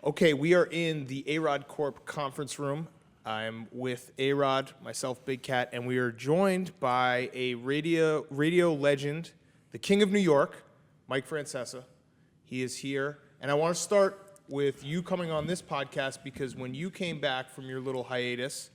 Okay, we are in the ARod Corp conference room. I'm with ARod, myself, Big Cat, and we are joined by a radio legend, the King of New York, Mike Francesa. He is here, and I want to start with you coming on this podcast because when you came back from your little hiatus,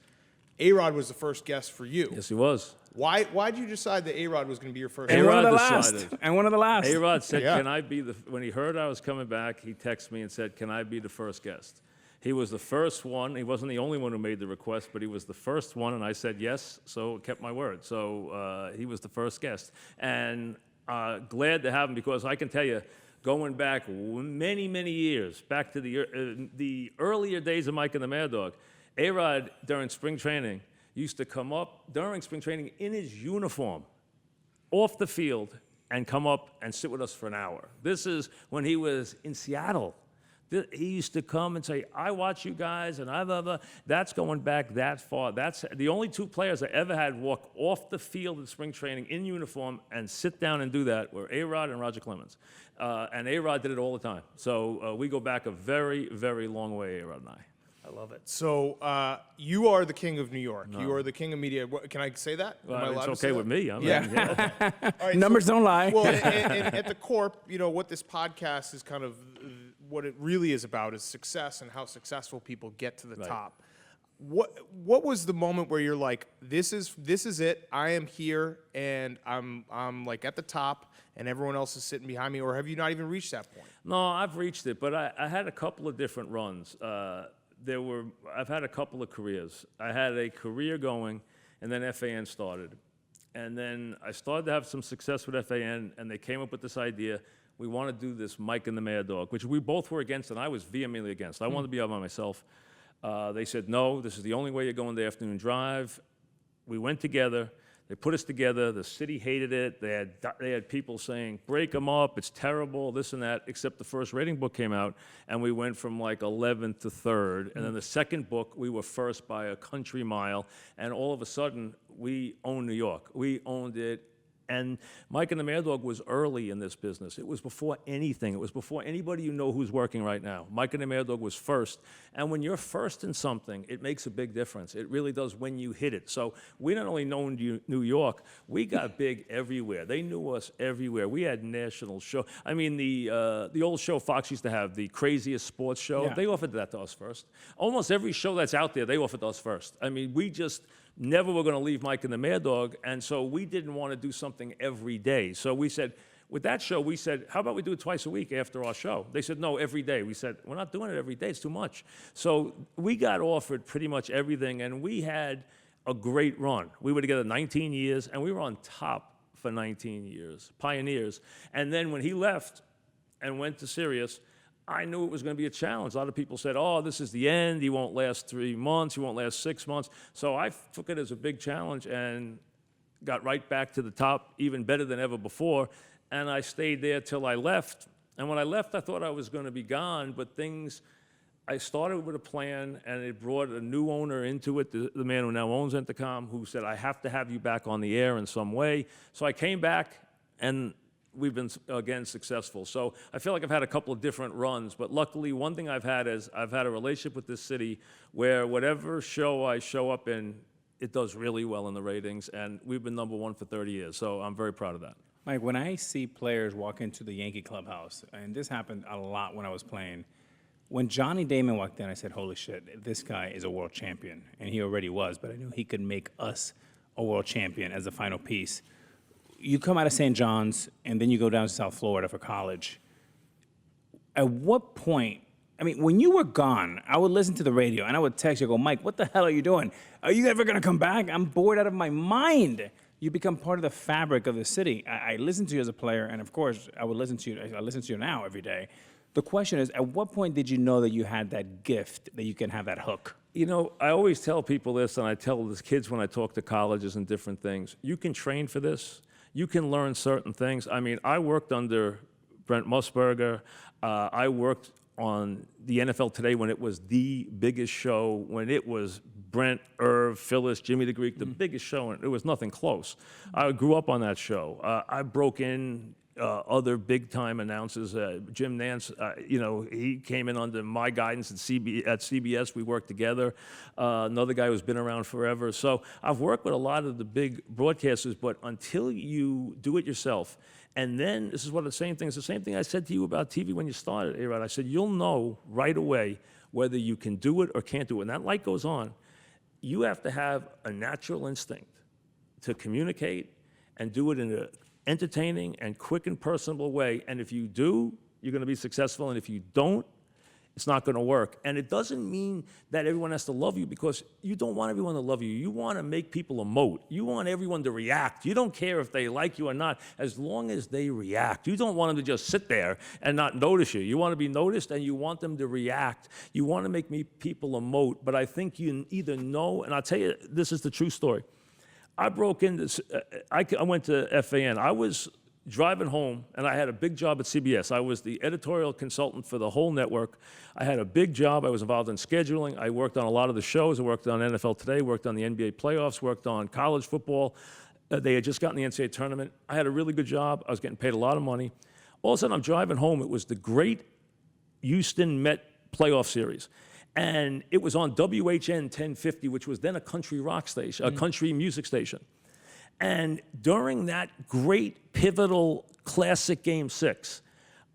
ARod was the first guest for you. Yes, he was. Why did you decide that ARod was going to be your first And guest? one of the decided. last. And one of the last. ARod said, Yeah. can I be the, when he heard I was coming back, he texted me and said, can I be the first guest? He was the first one. He wasn't the only one who made the request, but he was the first one, and I said yes, so kept my word. So he was the first guest. And glad to have him because I can tell you, going back many, many years, back to the earlier days of Mike and the Mad Dog, ARod, during spring training, used to come up during spring training in his uniform, off the field, and come up and sit with us for an hour. This is when he was in Seattle. He used to come and say, I watch you guys, and that's going back that far. That's the only two players I ever had walk off the field in spring training in uniform and sit down and do that were ARod and Roger Clemens. And ARod did it all the time. So we go back a very, very long way, ARod and I. I love it. So you are the king of New York. No. You are the king of media. Can I say that? Well, Am I allowed it's to okay say with that? me. Yeah. Okay. All right, Numbers don't lie. Well, and at the Corp, you know, what this podcast is kind of, what it really is about is success and how successful people get to the top. What was the moment where you're like, this is it. I am here and I'm like at the top and everyone else is sitting behind me, or have you not even reached that point? No, I've reached it, but I had a couple of different runs. I've had a couple of careers. I had a career going, and then FAN started. And then I started to have some success with FAN, and they came up with this idea, we want to do this Mike and the Mad Dog, which we both were against, and I was vehemently against. I wanted to be out by myself. They said, no, this is the only way you're going the afternoon drive. We went together. They put us together. The city hated it. They had people saying, break them up, it's terrible, this and that, except the first rating book came out, and we went from like 11th to 3rd. And then the second book, we were first by a country mile, and all of a sudden, we owned New York. We owned it. And Mike and the Mad Dog was early in this business. It was before anything. It was before anybody you know who's working right now. Mike and the Mad Dog was first. And when you're first in something, it makes a big difference. It really does when you hit it. So we not only known New York, we got big everywhere. They knew us everywhere. We had national show. I mean, the old show Fox used to have, the craziest sports show, Yeah. they offered that to us first. Almost every show that's out there, they offered to us first. I mean, we just never were going to leave Mike and the Mad Dog, and so we didn't want to do something every day. So we said, with that show, we said, how about we do it twice a week after our show? They said, no, every day. We said, we're not doing it every day, it's too much. So we got offered pretty much everything, and we had a great run. We were together 19 years, and we were on top for 19 years, pioneers. And then when he left and went to Sirius, I knew it was going to be a challenge. A lot of people said, oh, this is the end. He won't last 3 months. He won't last 6 months. So I took it as a big challenge and got right back to the top, even better than ever before. And I stayed there till I left. And when I left, I thought I was going to be gone. But I started with a plan, and it brought a new owner into it, the man who now owns Entercom, who said, I have to have you back on the air in some way. So I came back, and we've been, again, successful. So I feel like I've had a couple of different runs, but luckily one thing I've had is I've had a relationship with this city where whatever show I show up in, it does really well in the ratings, and we've been #1 for 30 years, so I'm very proud of that. Mike, when I see players walk into the Yankee clubhouse, and this happened a lot when I was playing, when Johnny Damon walked in, I said, holy shit, this guy is a world champion. And he already was, but I knew he could make us a world champion as the final piece. You come out of St. John's, and then you go down to South Florida for college. At what point, I mean, when you were gone, I would listen to the radio, and I would text you, go, Mike, what the hell are you doing? Are you ever going to come back? I'm bored out of my mind. You become part of the fabric of the city. I listened to you as a player, and of course, I would listen to you. I listen to you now every day. The question is, at what point did you know that you had that gift, that you can have that hook? You know, I always tell people this, and I tell the kids when I talk to colleges and different things, you can train for this. You can learn certain things. I mean, I worked under Brent Musburger. I worked on the NFL Today when it was the biggest show, when it was Brent, Irv, Phyllis, Jimmy the Greek, the biggest show, and it was nothing close. I grew up on that show. I broke in other big-time announcers. Jim Nance, he came in under my guidance at CBS. We worked together. Another guy who's been around forever. So I've worked with a lot of the big broadcasters, but until you do it yourself, and then this is what the same thing. It's the same thing I said to you about TV when you started, ARod. I said, you'll know right away whether you can do it or can't do it. And that light goes on. You have to have a natural instinct to communicate and do it in an entertaining and quick and personable way. And if you do, you're going to be successful. And if you don't, it's not going to work. And it doesn't mean that everyone has to love you, because you don't want everyone to love you. You want to make people emote. You want everyone to react. You don't care if they like you or not, as long as they react. You don't want them to just sit there and not notice you. You want to be noticed, and you want them to react. You want to make people emote. But I think you either know, and I'll tell you, this is the true story. I broke into, I went to FAN. I was driving home, and I had a big job at CBS. I was the editorial consultant for the whole network. I had a big job. I was involved in scheduling. I worked on a lot of the shows. I worked on NFL Today, worked on the NBA playoffs, worked on college football. They had just gotten the NCAA tournament. I had a really good job. I was getting paid a lot of money. All of a sudden, I'm driving home. It was the great Houston Met playoff series. And it was on WHN 1050, which was then a country rock station, a country music station. And during that great, pivotal, classic Game 6,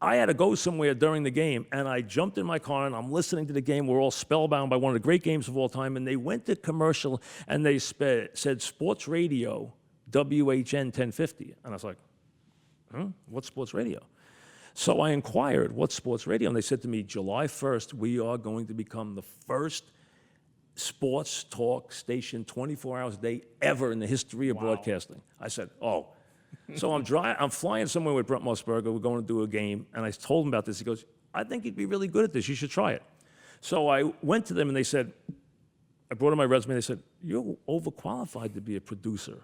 I had to go somewhere during the game, and I jumped in my car, and I'm listening to the game. We're all spellbound by one of the great games of all time, and they went to commercial, and they said, Sports Radio, WHN 1050. And I was like, what's sports radio? So I inquired, what's sports radio? And they said to me, July 1st, we are going to become the first sports talk station 24 hours a day ever in the history of broadcasting. I said, oh. So I'm flying somewhere with Brent Musburger. We're going to do a game. And I told him about this. He goes, I think you'd be really good at this. You should try it. So I went to them, and they said, I brought in my resume. They said, you're overqualified to be a producer.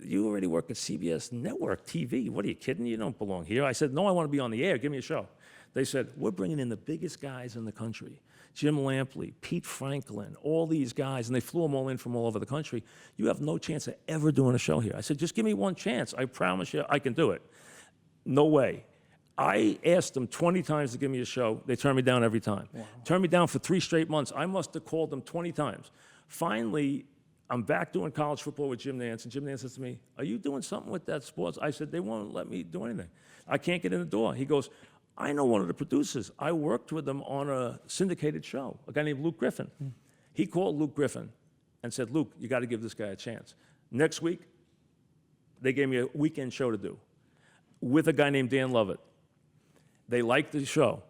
You already work at CBS Network TV. What are you kidding? You don't belong here. I said, no, I want to be on the air. Give me a show. They said, we're bringing in the biggest guys in the country. Jim Lampley, Pete Franklin, all these guys, and they flew them all in from all over the country. You have no chance of ever doing a show here. I said, just give me one chance. I promise you I can do it. No way. I asked them 20 times to give me a show. They turned me down every time. Wow. Turned me down for 3 straight months. I must have called them 20 times. Finally, I'm back doing college football with Jim Nance, and Jim Nance says to me, are you doing something with that sports? I said, they won't let me do anything. I can't get in the door. He goes, I know one of the producers. I worked with them on a syndicated show, a guy named Luke Griffin. He called Luke Griffin and said, Luke, you got to give this guy a chance. Next week, they gave me a weekend show to do with a guy named Dan Lovett. They liked the show.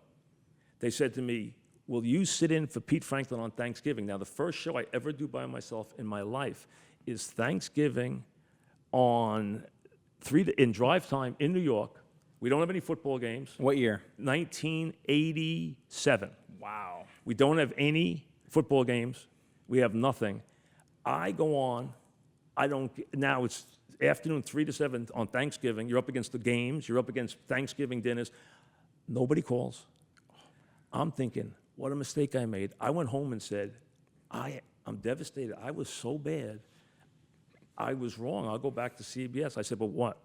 They said to me, will you sit in for Pete Franklin on Thanksgiving? Now, the first show I ever do by myself in my life is Thanksgiving in drive time in New York. We don't have any football games. What year? 1987. Wow. We don't have any football games. We have nothing. I go on. Now it's afternoon 3 to 7 on Thanksgiving. You're up against the games. You're up against Thanksgiving dinners. Nobody calls. I'm thinking, what a mistake I made. I went home and said, I'm devastated. I was so bad. I was wrong. I'll go back to CBS. I said, but what?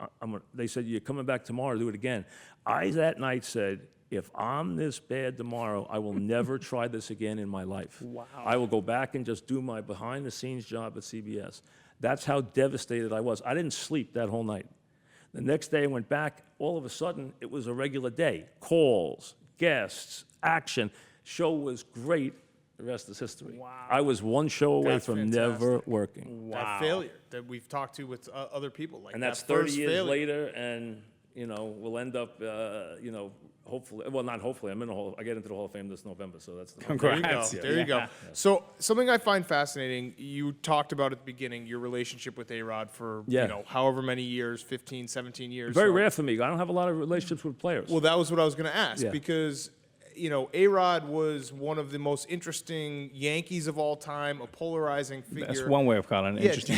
They said, you're coming back tomorrow to do it again. I, that night, said, if I'm this bad tomorrow, I will never try this again in my life. Wow. I will go back and just do my behind-the-scenes job at CBS. That's how devastated I was. I didn't sleep that whole night. The next day I went back. All of a sudden, it was a regular day. Calls, guests, action. Show was great. The rest is history. Wow. I was one show away from never working. Wow. That failure that we've talked to with other people. Like and that's that 30 years failure. later, and, we'll end up, hopefully, well, not hopefully, I get into the Hall of Fame this November, so that's the Congrats. There you go. So something I find fascinating, you talked about at the beginning, your relationship with ARod for, however many years, 15, 17 years. Very rare for me. I don't have a lot of relationships with players. Well, that was what I was going to ask, because ARod was one of the most interesting Yankees of all time, a polarizing figure. That's one way of calling it interesting.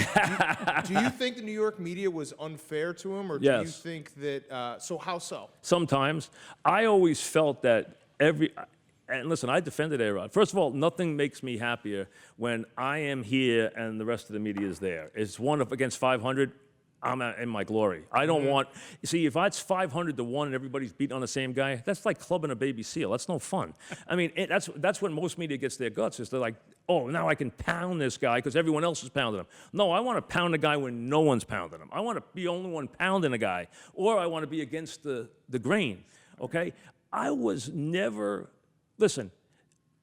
Do you think the New York media was unfair to him, or do you think that, so how so? Sometimes. I always felt that and listen, I defended ARod. First of all, nothing makes me happier when I am here and the rest of the media is there. It's one against 500. I'm in my glory. I don't want, see, if it's 500-1 and everybody's beating on the same guy, that's like clubbing a baby seal. That's no fun. I mean, that's when most media gets their guts, is they're like, oh, now I can pound this guy because everyone else is pounding him. No, I want to pound a guy when no one's pounding him. I want to be the only one pounding a guy, or I want to be against the grain, okay? I was never, listen,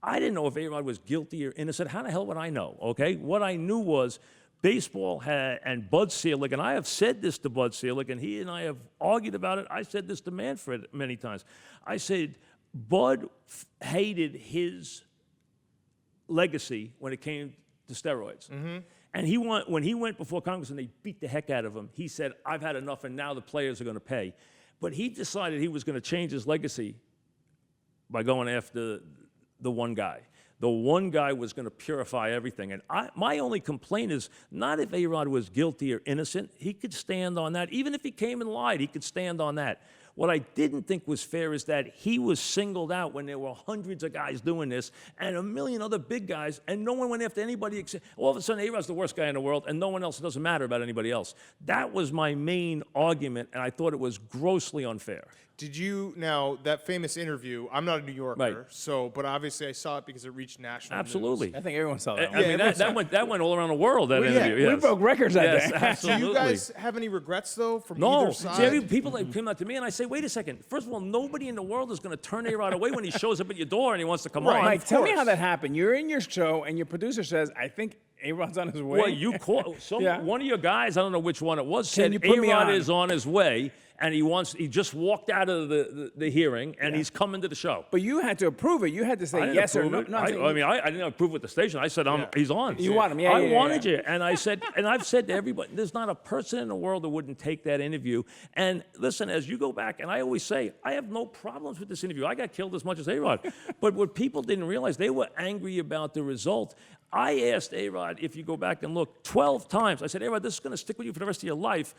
I didn't know if ARod was guilty or innocent. How the hell would I know, okay? What I knew was baseball had, and Bud Selig, and I have said this to Bud Selig, and he and I have argued about it. I said this to Manfred many times. I said, Bud hated his legacy when it came to steroids. And when he went before Congress and they beat the heck out of him, he said, I've had enough, and now the players are going to pay. But he decided he was going to change his legacy by going after the one guy. The one guy was going to purify everything. And my only complaint is not if ARod was guilty or innocent. He could stand on that. Even if he came and lied, he could stand on that. What I didn't think was fair is that he was singled out when there were hundreds of guys doing this and a million other big guys, and no one went after anybody except, all of a sudden, ARod's the worst guy in the world, and no one else, it doesn't matter about anybody else. That was my main argument, and I thought it was grossly unfair. Did you, now, that famous interview, I'm not a New Yorker, Right. so, but obviously I saw it because it reached national Absolutely. news. I think everyone saw that. I mean, that went all around the world, that Well, yeah, interview. We Yes. broke records that Yes, day. absolutely. Do you guys have any regrets, though, from No, either see, side? people that come out to me and I say, wait a second. First of all, nobody in the world is going to turn ARod away when he shows up at your door and he wants to come Right. on. Mike, tell me course. how that happened. You're in your show, and your producer says, I think ARod's on his way. Well, you call Yeah. one of your guys, I don't know which one it was, Can said you put me ARod on? is on his way, and he just walked out of the hearing, and he's coming to the show. But you had to approve it. You had to I say didn't yes or approve no. it. No, I'm saying I mean, I didn't approve with the station. I said, he's on. You want him, yeah, I yeah, yeah, wanted yeah. you. And I said, and I've said to everybody, there's not a person in the world that wouldn't take that interview. And listen, as you go back, and I always say, I have no problems with this interview. I got killed as much as ARod. But what people didn't realize, they were angry about the result. I asked ARod, if you go back and look, 12 times. I said, ARod, this is going to stick with you for the rest of your life.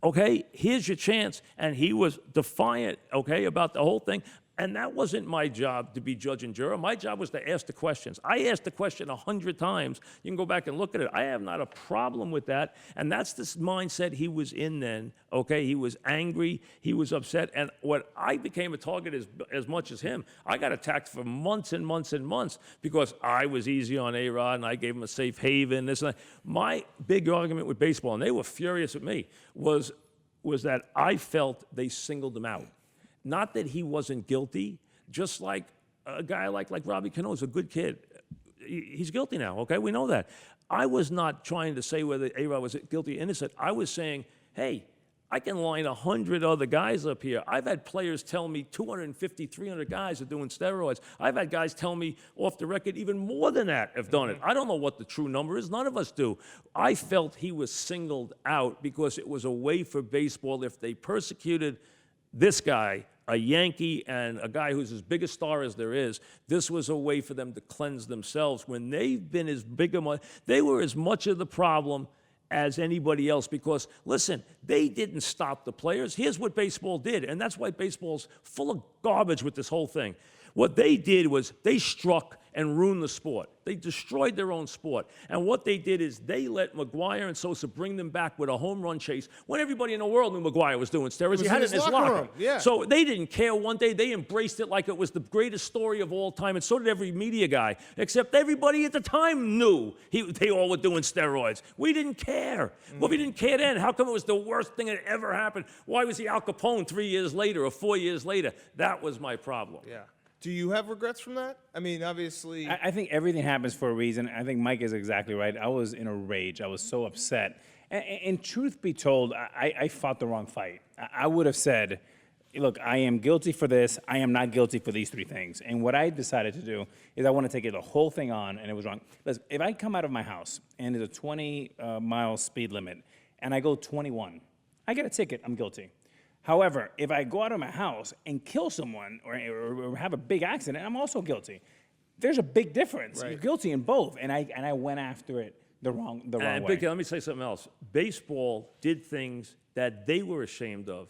Okay, here's your chance. And he was defiant, okay, about the whole thing. And that wasn't my job to be judge and juror. My job was to ask the questions. I asked the question 100 times. You can go back and look at it. I have not a problem with that. And that's this mindset he was in then, okay? He was angry. He was upset. And what I became a target as much as him. I got attacked for months and months and months because I was easy on ARod and I gave him a safe haven, this and that. My big argument with baseball, and they were furious at me, was that I felt they singled him out. Not that he wasn't guilty, just like a guy like Robbie Cano is a good kid. He's guilty now, okay? We know that. I was not trying to say whether ARod was guilty or innocent. I was saying, hey, I can line 100 other guys up here. I've had players tell me 250, 300 guys are doing steroids. I've had guys tell me off the record even more than that have done it. I don't know what the true number is. None of us do. I felt he was singled out because it was a way for baseball. If they persecuted this guy, a Yankee and a guy who's as big a star as there is, this was a way for them to cleanse themselves. When they've been as big a, they were as much of the problem as anybody else because, listen, they didn't stop the players. Here's what baseball did, and that's why baseball's full of garbage with this whole thing. What they did was they struck and ruined the sport. They destroyed their own sport. And what they did is they let McGwire and Sosa bring them back with a home run chase when everybody in the world knew McGwire was doing steroids. He had it in his locker room. Yeah. So they didn't care one day. They embraced it like it was the greatest story of all time, and so did every media guy, except everybody at the time knew they all were doing steroids. We didn't care. Well, we didn't care then. How come it was the worst thing that ever happened? Why was he Al Capone 3 years later or 4 years later? That was my problem. Yeah. Do you have regrets from that? I mean, obviously. I think everything happens for a reason. I think Mike is exactly right. I was in a rage. I was so upset. And truth be told, I fought the wrong fight. I would have said, look, I am guilty for this. I am not guilty for these three things. And what I decided to do is I want to take the whole thing on, and it was wrong. Listen, if I come out of my house and there's a 20-mile speed limit and I go 21, I get a ticket, I'm guilty. However, if I go out of my house and kill someone or have a big accident, I'm also guilty. There's a big difference. Right. You're guilty in both, and I went after it the wrong way. Big, let me say something else. Baseball did things that they were ashamed of.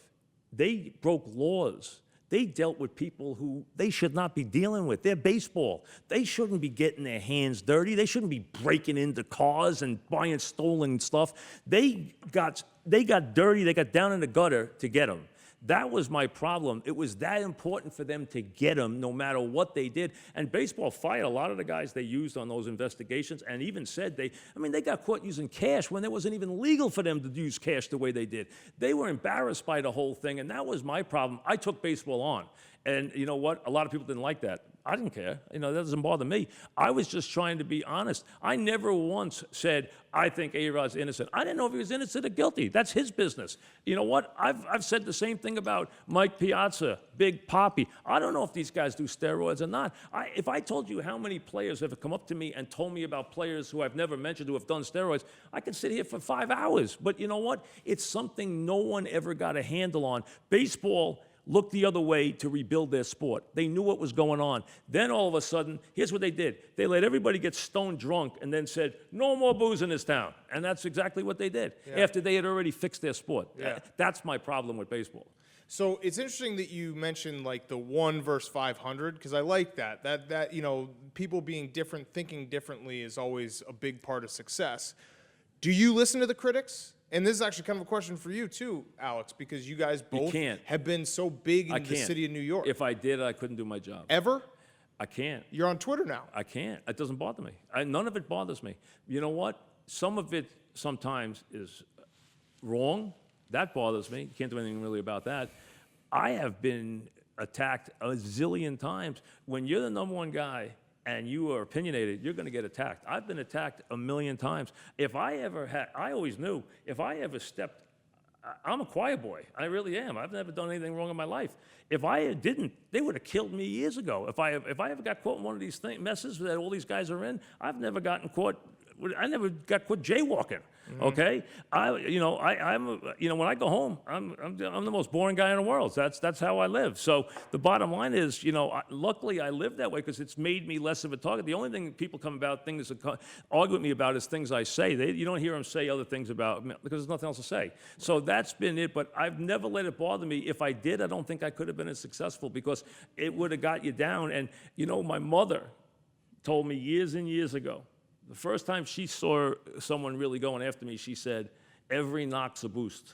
They broke laws they dealt with people who they should not be dealing with. They're baseball. They shouldn't be getting their hands dirty. They shouldn't be breaking into cars and buying stolen stuff. They got dirty. They got down in the gutter to get them. That was my problem. It was that important for them to get them no matter what they did. And baseball fired a lot of the guys they used on those investigations and even said they got caught using cash when it wasn't even legal for them to use cash the way they did. They were embarrassed by the whole thing, and that was my problem. I took baseball on. And you know what? A lot of people didn't like that. I didn't care. You know, that doesn't bother me. I was just trying to be honest. I never once said, I think A-Rod's innocent. I didn't know if he was innocent or guilty. That's his business. You know what? I've said the same thing about Mike Piazza, Big Papi. I don't know if these guys do steroids or not. If I told you how many players have come up to me and told me about players who I've never mentioned who have done steroids, I could sit here for 5 hours. But you know what? It's something no one ever got a handle on. Baseball looked the other way to rebuild their sport. They knew what was going on. Then all of a sudden, here's what they did. They let everybody get stone drunk and then said, no more booze in this town. And that's exactly what they did after they had already fixed their sport. Yeah. That's my problem with baseball. So it's interesting that you mentioned like the 1 versus 500 because I like that. That you know, people being different, thinking differently is always a big part of success. Do you listen to the critics? And this is actually kind of a question for you too, Alex, because you guys both have been so big in the city of New York. If I did, I couldn't do my job. Ever? I can't. You're on Twitter now. I can't. It doesn't bother me. None of it bothers me. You know what? Some of it sometimes is wrong. That bothers me. You can't do anything really about that. I have been attacked a zillion times. When you're the #1 guy and you are opinionated, you're going to get attacked. I've been attacked a million times. If I ever had, I always knew, if I ever stepped, I'm a quiet boy. I really am. I've never done anything wrong in my life. If I didn't, they would have killed me years ago. If I ever got caught in one of these messes that all these guys are in, I've never gotten caught. I never got caught jaywalking. Okay, when I go home, I'm the most boring guy in the world. That's how I live. So the bottom line is, luckily I live that way because it's made me less of a target. The only thing people come about things that argue with me about is things I say. You don't hear them say other things about me because there's nothing else to say. So that's been it. But I've never let it bother me. If I did, I don't think I could have been as successful because it would have got you down. And my mother told me years and years ago. The first time she saw someone really going after me, she said, every knock's a boost.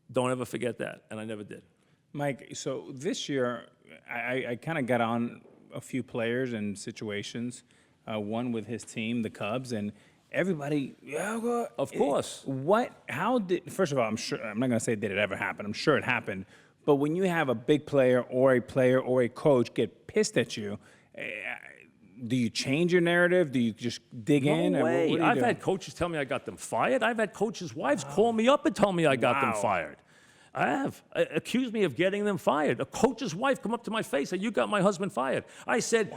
Don't ever forget that, and I never did. Mike, so this year, I kind of got on a few players and situations, one with his team, the Cubs, and everybody, of course. First of all, I'm not going to say did it ever happen. I'm sure it happened. But when you have a big player or a coach get pissed at you, do you change your narrative? Do you just dig in? No way. What I've had coaches tell me I got them fired. I've had coaches' wives call me up and tell me I got them fired. I have. Accused me of getting them fired. A coach's wife come up to my face and said, you got my husband fired. I said,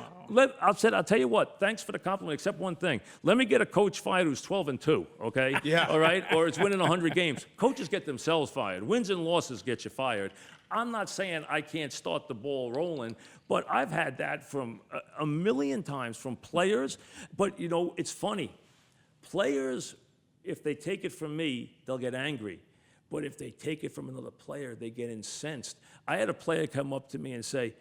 I'll tell you what, thanks for the compliment, except one thing. Let me get a coach fired who's 12-2, okay? Yeah. All right? Or it's winning 100 games. Coaches get themselves fired. Wins and losses get you fired. I'm not saying I can't start the ball rolling, but I've had that from a million times from players. But, it's funny. Players, if they take it from me, they'll get angry. But if they take it from another player, they get incensed. I had a player come up to me and say,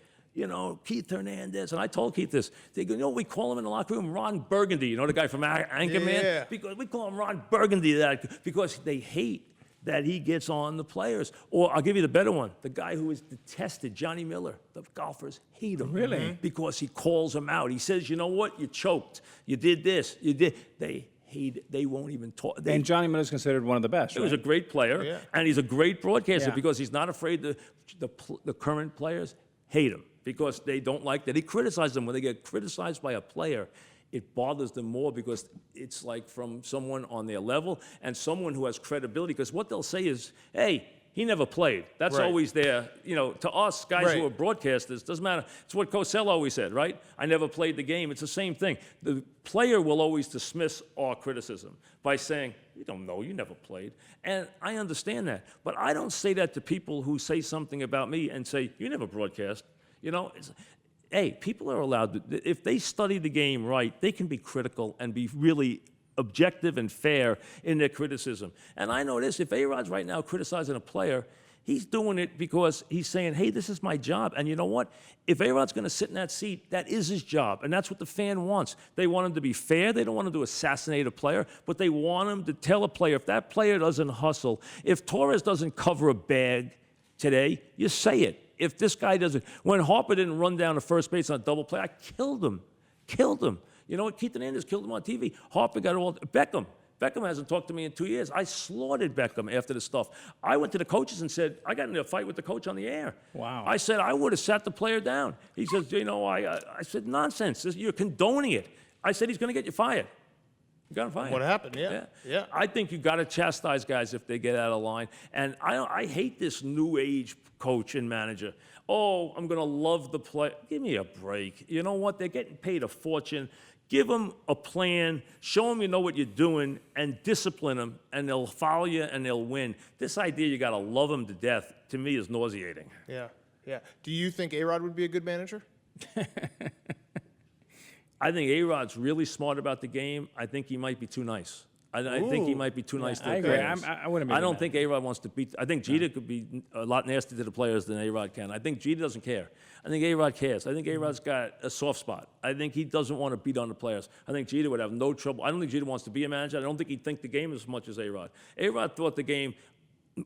Keith Hernandez, and I told Keith this. They go, we call him in the locker room Ron Burgundy, the guy from Anchorman? Yeah. Because we call him Ron Burgundy because they hate that he gets on the players. Or I'll give you the better one. The guy who is detested, Johnny Miller. The golfers hate him. Really? Because he calls them out. He says, you know what? You choked. You did this. You did. They hate it. They won't even talk. And Johnny Miller's considered one of the best, He was a great player, and he's a great broadcaster because he's not afraid the current players hate him because they don't like that he criticizes them. When they get criticized by a player, it bothers them more because it's like from someone on their level and someone who has credibility. Because what they'll say is, hey, he never played. That's always there. To us, guys who are broadcasters, doesn't matter. It's what Cosell always said, right? I never played the game. It's the same thing. The player will always dismiss our criticism by saying, you don't know, you never played. And I understand that. But I don't say that to people who say something about me and say, you never broadcast. Hey, people are allowed to, if they study the game right, they can be critical and be really objective and fair in their criticism. And I know this, if A-Rod's right now criticizing a player, He's doing it because he's saying, hey, this is my job. And you know what? If ARod's going to sit in that seat, that is his job. And that's what the fan wants. They want him to be fair. They don't want him to assassinate a player, but they want him to tell a player, if that player doesn't hustle, if Torres doesn't cover a bag today, you say it. If this guy doesn't, when Harper didn't run down to first base on a double play, I killed him. You know what? Keith Hernandez killed him on TV. Harper got all, Beckham hasn't talked to me in 2 years. I slaughtered Beckham after the stuff. I went to the coaches and said, I got into a fight with the coach on the air. Wow. I said, I would have sat the player down. He says, you know, I said, nonsense. You're condoning it. I said, he's going to get you fired. You got him fired. What happened? Yeah. I think you got to chastise guys if they get out of line. And I hate this new age coach and manager. Oh, I'm going to love the play. Give me a break. You know what? They're getting paid a fortune. Give them a plan, show them you know what you're doing, and discipline them, and they'll follow you and they'll win. This idea you got to love them to death, to me, is nauseating. Yeah. Do you think ARod would be a good manager? I think ARod's really smart about the game. I think he might be too nice. I think he might be too nice to the I agree. players. I wouldn't. I don't think ARod wants to beat. I think Jeter could be a lot nastier to the players than ARod can. I think Jeter doesn't care. I think ARod cares. I think ARod's got a soft spot. I think he doesn't want to beat on the players. I think Jeter would have no trouble. I don't think Jeter wants to be a manager. I don't think he'd think the game as much as ARod. ARod thought the game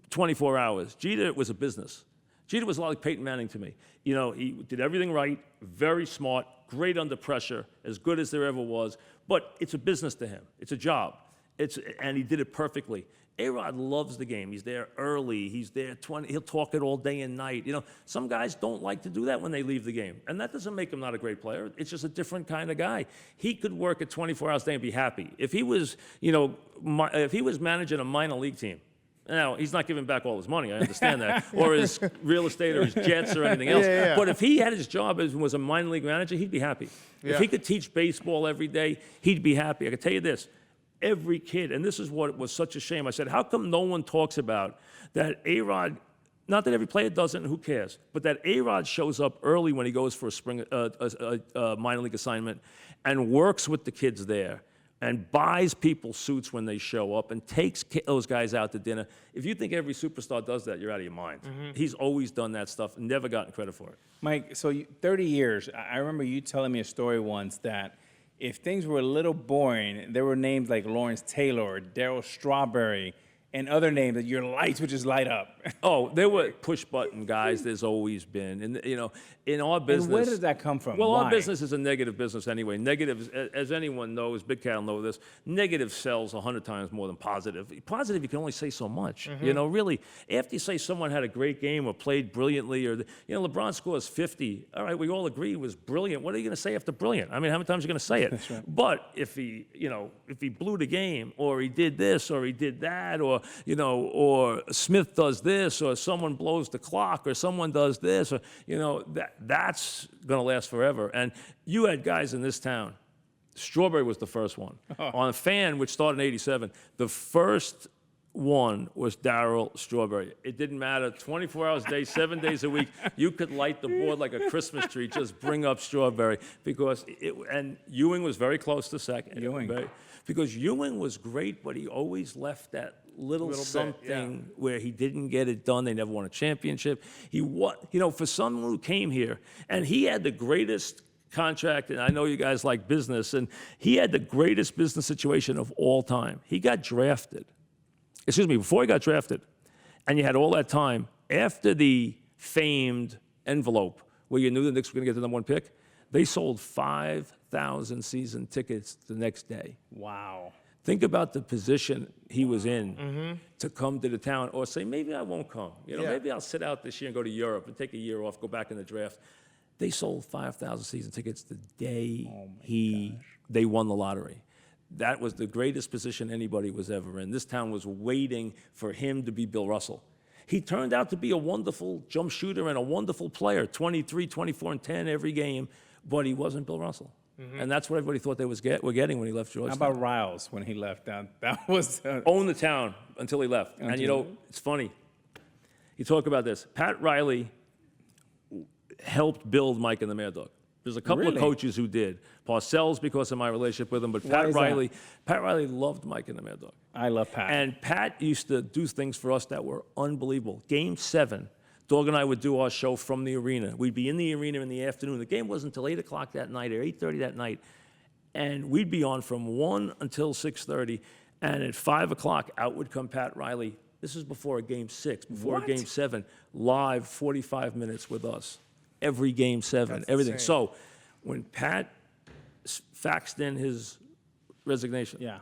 24 hours. Jeter was a business. Jeter was a lot like Peyton Manning to me. You know, he did everything right, very smart, great under pressure, as good as there ever was. But it's a business to him. It's a job. And he did it perfectly. ARod loves the game. He's there early. He's there 20. He'll talk it all day and night. You know, some guys don't like to do that when they leave the game, and that doesn't make him not a great player. It's just a different kind of guy. He could work at 24 hours a day and be happy. If he was, you know, if he was managing a minor league team. Now, he's not giving back all his money, I understand that, or his real estate or his jets or anything else. Yeah. But if he had his job as was a minor league manager, he'd be happy. Yeah. If he could teach baseball every day, he'd be happy. I can tell you this. Every kid, and this is what was such a shame. I said, how come no one talks about that ARod, not that every player doesn't, who cares, but that ARod shows up early when he goes for a minor league assignment and works with the kids there and buys people suits when they show up and takes those guys out to dinner. If you think every superstar does that, you're out of your mind. He's always done that stuff and never gotten credit for it. Mike, so 30 years, I remember you telling me a story once that if things were a little boring, there were names like Lawrence Taylor, Darryl Strawberry, and other names that your lights would just light up. Oh, there were push-button guys. There's always been, and you know, in our business. And where does that come from? Well, Why? our business is a negative business anyway. Negative, as anyone knows, Big Cat will know this. Negative sells 100 times more than positive. Positive, you can only say so much. You know, really, after you say someone had a great game or played brilliantly, or you know, LeBron scores 50. All right, we all agree he was brilliant. What are you going to say after brilliant? I mean, how many times are you going to say it? That's right. But if he, you know, if he blew the game, or he did this, or he did that, or you know, or Smith does this, or someone blows the clock, or someone does this, or you know, that's going to last forever. And you had guys in this town. Strawberry was the first one. On a fan, which started in '87, the first one was Darryl Strawberry. It didn't matter, 24 hours a day, 7 days a week. You could light the board like a Christmas tree, just bring up Strawberry. And Ewing was very close to second. Ewing. Because Ewing was great, but he always left that little something where he didn't get it done. They never won a championship. You know, for someone who came here, and he had the greatest contract, and I know you guys like business, and he had the greatest business situation of all time. He got drafted. Before he got drafted, and you had all that time, after the famed envelope where you knew the Knicks were going to get the number one pick, they sold 5,000 season tickets the next day. Wow. Think about the position he was in to come to the town, or say, maybe I won't come. You know, maybe I'll sit out this year and go to Europe and take a year off, go back in the draft. They sold 5,000 season tickets the day they won the lottery. That was the greatest position anybody was ever in. This town was waiting for him to be Bill Russell. He turned out to be a wonderful jump shooter and a wonderful player, 23, 24, and 10 every game, but he wasn't Bill Russell. And that's what everybody thought they were getting when he left Georgetown. How about Riles when he left? That was... Owned the town until he left. And you know, it's funny. You talk about this. Pat Riley helped build Mike and the Mad Dog. There's a couple of Really? coaches who did. Parcells because of my relationship with him, but Why Pat is that? Riley loved Mike and the Mad Dog. I love Pat. And Pat used to do things for us that were unbelievable. Game 7, Dog and I would do our show from the arena. We'd be in the arena in the afternoon. The game wasn't until 8 o'clock that night or 8:30 that night. And we'd be on from 1 until 6:30. And at 5 o'clock, out would come Pat Riley. This is before a Game 6, before What? Game 7, live 45 minutes with us. Every Game 7, That's everything. insane. So when Pat faxed in his resignation, yeah.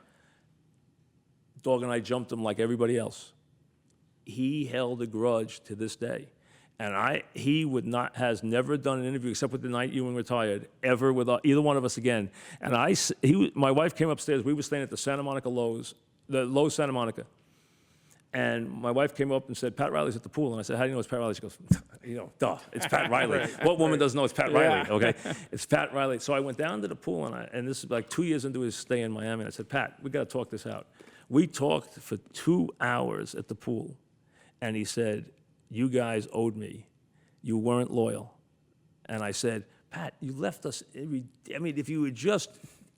Dog and I jumped him like everybody else. He held a grudge to this day. And he has never done an interview except with the night Ewing retired, ever with either one of us again. And my wife came upstairs. We were staying at the Santa Monica Lowe's, the Lowe's Santa Monica. And my wife came up and said, Pat Riley's at the pool. And I said, how do you know it's Pat Riley? She goes, duh, it's Pat Riley. What woman doesn't know it's Pat Riley, okay? It's Pat Riley. So I went down to the pool, and this is like 2 years into his stay in Miami. And I said, Pat, we got to talk this out. We talked for 2 hours at the pool. And he said, you guys owed me. You weren't loyal. And I said, Pat, you left us, if you were just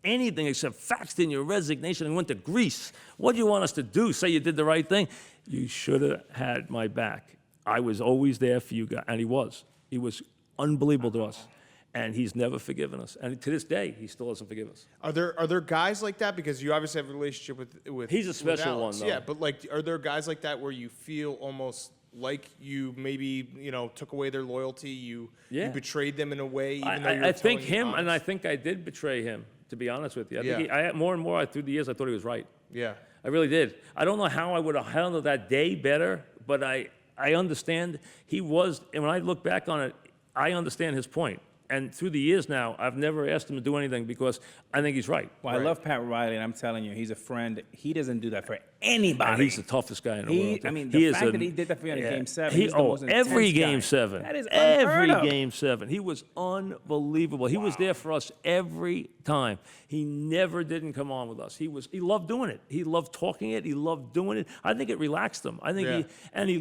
anything except faxed in your resignation and went to Greece, what do you want us to do? Say you did the right thing? You should have had my back. I was always there for you guys. And he was. He was unbelievable to us. And he's never forgiven us. And to this day, he still doesn't forgive us. Are there guys like that? Because you obviously have a relationship with He's a special with Alex. one, though. Yeah, but like, are there guys like that where you feel almost like you maybe took away their loyalty, you betrayed them in a way, even though you were I think telling him, honest? and I think I did betray him, to be honest with you. I think Yeah. more and more through the years, I thought he was right. Yeah. I really did. I don't know how I would have handled that day better, but I understand he was, and when I look back on it, I understand his point. And through the years now, I've never asked him to do anything because I think he's right. Well, I love Pat Riley, and I'm telling you, he's a friend. He doesn't do that for anybody. And he's the toughest guy in the world. I mean, He the is fact that he did that for you in Game 7, he's the most every intense Game guy. 7. That is unheard every of. Game 7. He was unbelievable. He was there for us every time. He never didn't come on with us. He loved doing it. He loved talking it. He loved doing it. I think it relaxed him. I think he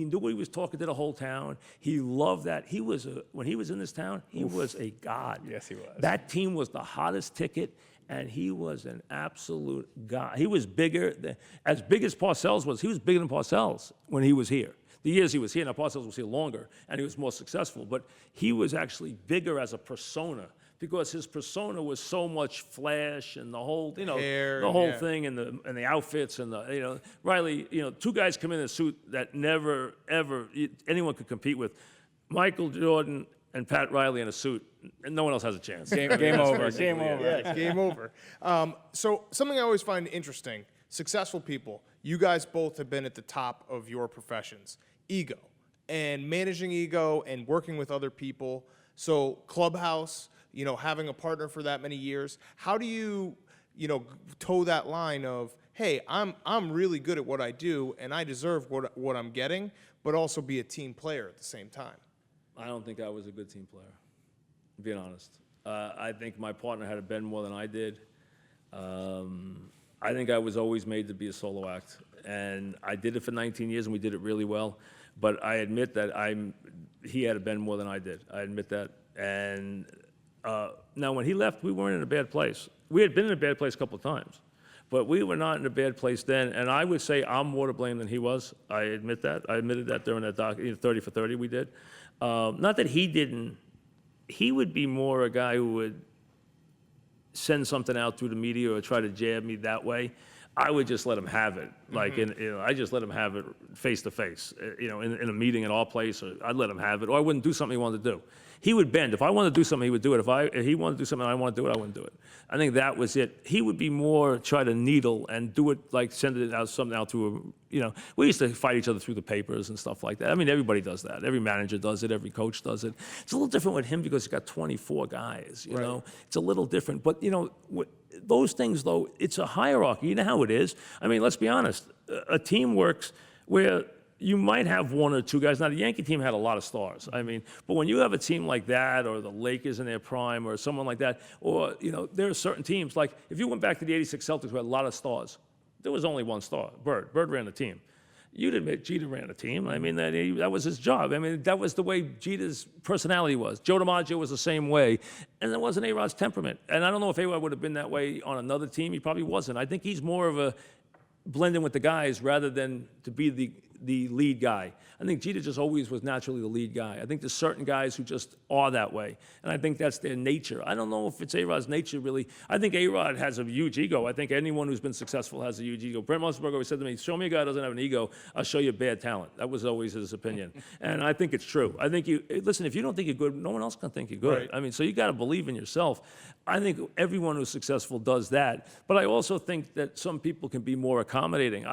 knew what he was talking to the whole town. He loved that. When he was in this town, he was a god. Yes, he was. That team was the hottest ticket. And he was an absolute god. He was as big as Parcells was. He was bigger than Parcells when he was here. The years he was here, now Parcells was here longer, and he was more successful. But he was actually bigger as a persona because his persona was so much flash and the whole, Hair, the whole thing, and the outfits and Riley. Two guys come in a suit that never ever anyone could compete with. Michael Jordan and Pat Riley in a suit, and no one else has a chance. Game over. Game over. Yeah, game over. So something I always find interesting, successful people, you guys both have been at the top of your professions. Ego, and managing ego and working with other people. So Clubhouse, having a partner for that many years, how do you, toe that line of, hey, I'm really good at what I do, and I deserve what I'm getting, but also be a team player at the same time? I don't think I was a good team player, being honest. I think my partner had to bend more than I did. I think I was always made to be a solo act. And I did it for 19 years, and we did it really well. But I admit that he had to bend more than I did. I admit that. And now, when he left, we weren't in a bad place. We had been in a bad place a couple of times. But we were not in a bad place then. And I would say I'm more to blame than he was. I admit that. I admitted that during that 30 for 30 we did. Not that he didn't. He would be more a guy who would send something out through the media or try to jab me that way. I would just let him have it. Like, I just let him have it face to face, in a meeting at our place, or I'd let him have it, or I wouldn't do something he wanted to do. He would bend. If I wanted to do something, he would do it. If he wanted to do something and I wanted to do it, I wouldn't do it. I think that was it. He would be more try to needle and do it, like send it out, something out through we used to fight each other through the papers and stuff like that. I mean, everybody does that. Every manager does it. Every coach does it. It's a little different with him because he's got 24 guys, you know. It's a little different. But, those things, though, it's a hierarchy. You know how it is. I mean, let's be honest. A team works where you might have one or two guys. Now, the Yankee team had a lot of stars. I mean, but when you have a team like that, or the Lakers in their prime, or someone like that, or, there are certain teams, like if you went back to the '86 Celtics, who had a lot of stars, there was only one star, Bird. Bird ran the team. You'd admit Jeter ran a team. I mean, that was his job. I mean, that was the way Jeter's personality was. Joe DiMaggio was the same way. And it wasn't A-Rod's temperament. And I don't know if A-Rod would have been that way on another team. He probably wasn't. I think he's more of a blend in with the guys rather than to be the lead guy. I think Jeter just always was naturally the lead guy. I think there's certain guys who just are that way, and I think that's their nature. I don't know if it's A-Rod's nature, really. I think A-Rod has a huge ego. I think anyone who's been successful has a huge ego. Brent Musburger always said to me, show me a guy who doesn't have an ego, I'll show you bad talent. That was always his opinion, and I think it's true. I think listen, if you don't think you're good, no one else can think you're good. Right. I mean, so you got to believe in yourself. I think everyone who's successful does that, but I also think that some people can be more accommodating.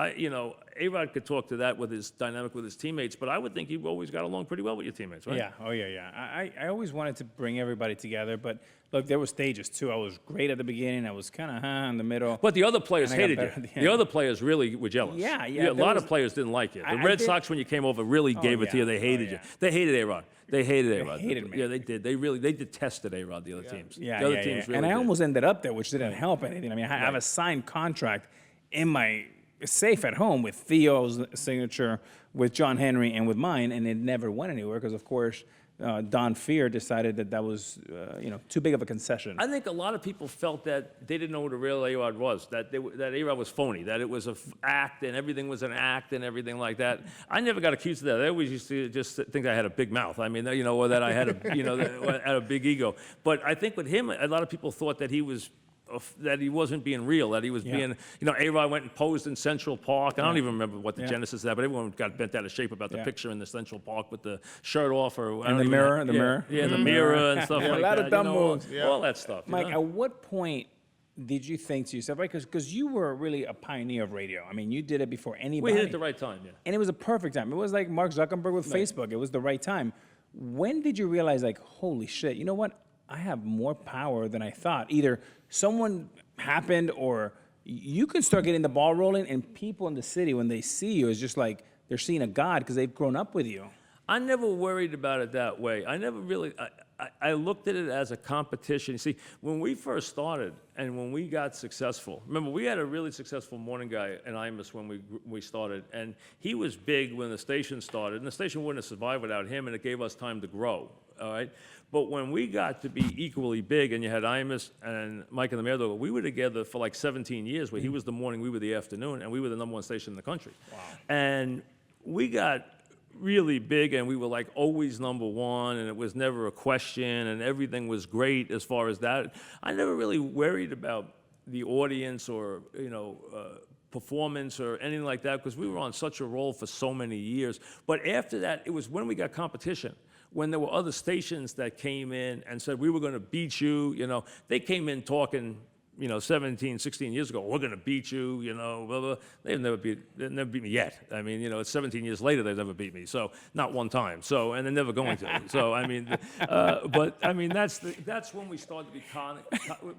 A-Rod could talk to that with his dynamic with his teammates, but I would think you always got along pretty well with your teammates, right? Yeah, oh yeah. I always wanted to bring everybody together, but look, there were stages too. I was great at the beginning. I was kind of in the middle. But the other players And I got hated better at you. the The end. other players really were jealous. Yeah. A lot of players didn't like you. The I Red did- Sox, when you came over, really gave it to yeah. you. They hated Oh, you. yeah. They hated A-Rod. They hated A-Rod. hated me. Yeah, they did. They detested A-Rod, the other teams. Yeah, the other yeah, teams yeah. really And I did. almost ended up there, which didn't help anything. I mean, I have a signed contract in my safe at home with Theo's signature, with John Henry, and with mine, and it never went anywhere because, of course, Don Fear decided that was, too big of a concession. I think a lot of people felt that they didn't know what a real A-Rod was, that A-Rod was phony, that it was an act and everything was an act and everything like that. I never got accused of that. I always used to just think I had a big mouth. I mean, or that I had had a big ego. But I think with him, a lot of people thought that he wasn't being real, that he was being, A-Rod went and posed in Central Park. I don't even remember what the genesis of that, but everyone got bent out of shape about the picture in the Central Park with the shirt off or And the mirror, the mirror. Yeah, the mirror and stuff Yeah, like a lot that. of dumb moves. All that stuff. Mike, at what point did you think to yourself, right? Because you were really a pioneer of radio. I mean, you did it before anybody. We hit it at the right time, yeah. And it was a perfect time. It was like Mark Zuckerberg with Facebook. It was the right time. When did you realize, like, holy shit, you know what? I have more power than I thought. Either someone happened or you can start getting the ball rolling, and people in the city, when they see you, it's just like they're seeing a god because they've grown up with you. I never worried about it that way. I never really, I looked at it as a competition. See, when we first started and when we got successful, remember, we had a really successful morning guy in Imus when we started, and he was big when the station started, and the station wouldn't have survived without him, and it gave us time to grow, all right? But when we got to be equally big, and you had Imus and Mike and the Mayor Dog, we were together for like 17 years, where he was the morning, we were the afternoon, and we were the #1 station in the country. Wow. And we got really big, and we were like always #1, and it was never a question, and everything was great as far as that. I never really worried about the audience or performance or anything like that, because we were on such a roll for so many years. But after that, it was when we got competition, when there were other stations that came in and said, we were going to beat you. They came in talking 17, 16 years ago, we're going to beat you, blah, blah. They've never beat me yet. I mean, it's 17 years later, they've never beat me. So, not one time. So, and they're never going to. So, I mean, that's when we started to be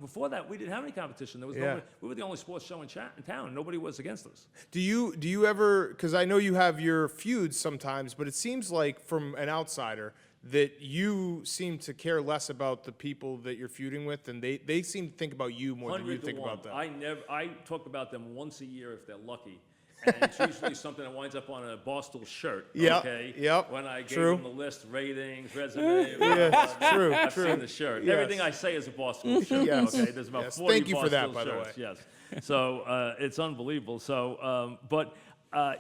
before that, we didn't have any competition. There was we were the only sports show in town. Nobody was against us. Do you ever, because I know you have your feuds sometimes, but it seems like from an outsider that you seem to care less about the people that you're feuding with, and they seem to think about you more than you 100 to think 1. about them. I talk about them once a year if they're lucky. And it's usually something that winds up on a Barstool shirt. Yep, Okay. yep, When I gave true. them the list, ratings, resume. true, I've true. seen the shirt. Yes. Everything I say is a Barstool shirt. Yes. Okay. There's about Yes. 40 Thank you for that, Barstool by the shirts, way. Yes. So it's unbelievable. So, but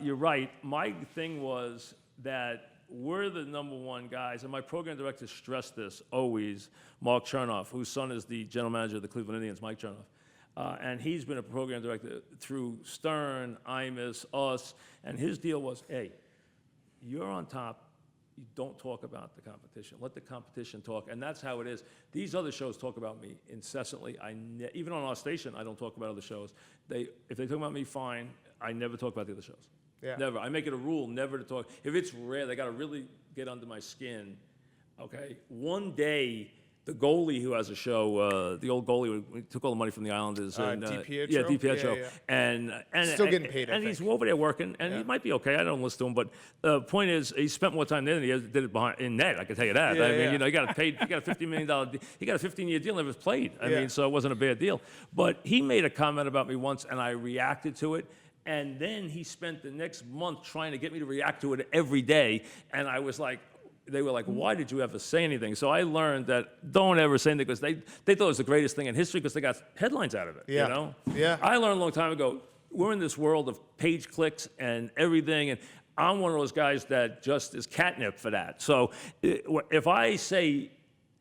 you're right. My thing was that we're the #1 guys, and my program director stressed this always, Mark Chernoff, whose son is the general manager of the Cleveland Indians, Mike Chernoff. And he's been a program director through Stern, Imus, us, and his deal was, hey, you're on top. You don't talk about the competition. Let the competition talk, and that's how it is. These other shows talk about me incessantly. Even on our station, I don't talk about other shows. If they talk about me, fine. I never talk about the other shows. Yeah. Never. I make it a rule never to talk. If it's rare, they got to really get under my skin. Okay. One day, the goalie who has a show, the old goalie, we took all the money from the Islanders. DiPietro? Yeah, DiPietro. Yeah, And Still getting paid, I And he's think. over there working, and he might be okay. I don't listen to him, but the point is, he spent more time there than he did it in net. I can tell you that. Yeah, I mean, yeah. he got paid. He got a $50 million. He got a 15-year deal, never played. I Yeah. mean, so it wasn't a bad deal. But he made a comment about me once, and I reacted to it. And then he spent the next month trying to get me to react to it every day. And I was like, they were like, why did you ever say anything? So I learned that don't ever say anything, because they thought it was the greatest thing in history because they got headlines out of it, Yeah. you know? Yeah. I learned a long time ago, we're in this world of page clicks and everything, and I'm one of those guys that just is catnip for that. So if I say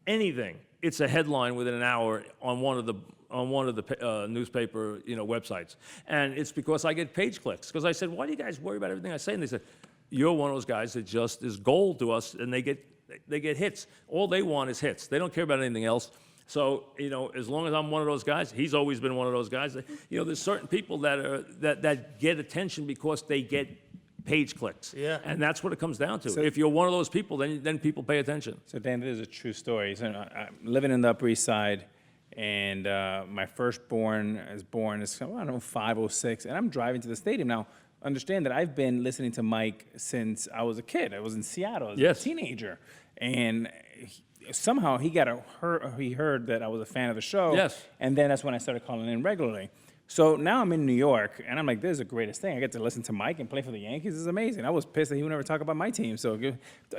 anything, it's a headline within an hour on one of the newspaper websites, and it's because I get page clicks. Because I said, why do you guys worry about everything I say? And they said, you're one of those guys that just is gold to us, and they get hits. All they want is hits. They don't care about anything else. So, as long as I'm one of those guys, he's always been one of those guys. There's certain people that get attention because they get page clicks. Yeah. And that's what it comes down to. If you're one of those people, then people pay attention. So Dan, this is a true story. So I'm living in the Upper East Side, and my firstborn is born, I don't know, 5 or 6, and I'm driving to the stadium. Now, understand that I've been listening to Mike since I was a kid. I was in Seattle as Yes. a teenager. And somehow he heard that I was a fan of the show. Yes. And then that's when I started calling in regularly. So now I'm in New York, and I'm like, this is the greatest thing. I get to listen to Mike and play for the Yankees. This is amazing. I was pissed that he would never talk about my team. So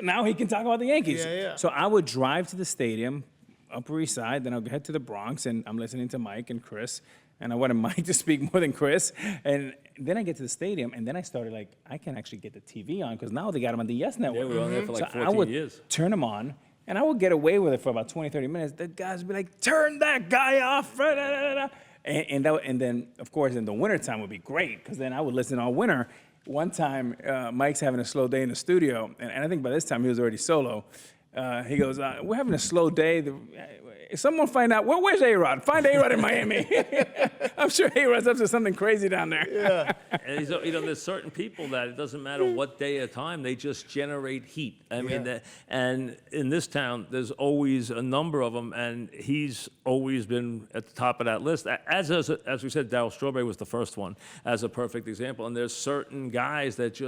now he can talk about the Yankees. Yeah, yeah. So I would drive to the stadium, Upper East Side, then I'll head to the Bronx, and I'm listening to Mike and Chris. And I wanted Mike to speak more than Chris. And then I get to the stadium, and then I started I can actually get the TV on, because now they got him on the Yes Network. Yeah, we were on there for like So I 14 would years. turn them on, and I would get away with it for about 20, 30 minutes. The guys would be like, turn that guy off. And then, of course, in the wintertime would be great, because then I would listen all winter. One time, Mike's having a slow day in the studio, and I think by this time he was already solo. He goes, we're having a slow day. Someone find out, where's ARod? Find ARod in Miami. I'm sure ARod's up to something crazy down there. Yeah. And there's certain people that it doesn't matter what day or time, they just generate heat. I mean, and in this town, there's always a number of them, and he's always been at the top of that list. As we said, Darryl Strawberry was the first one as a perfect example. And there's certain guys that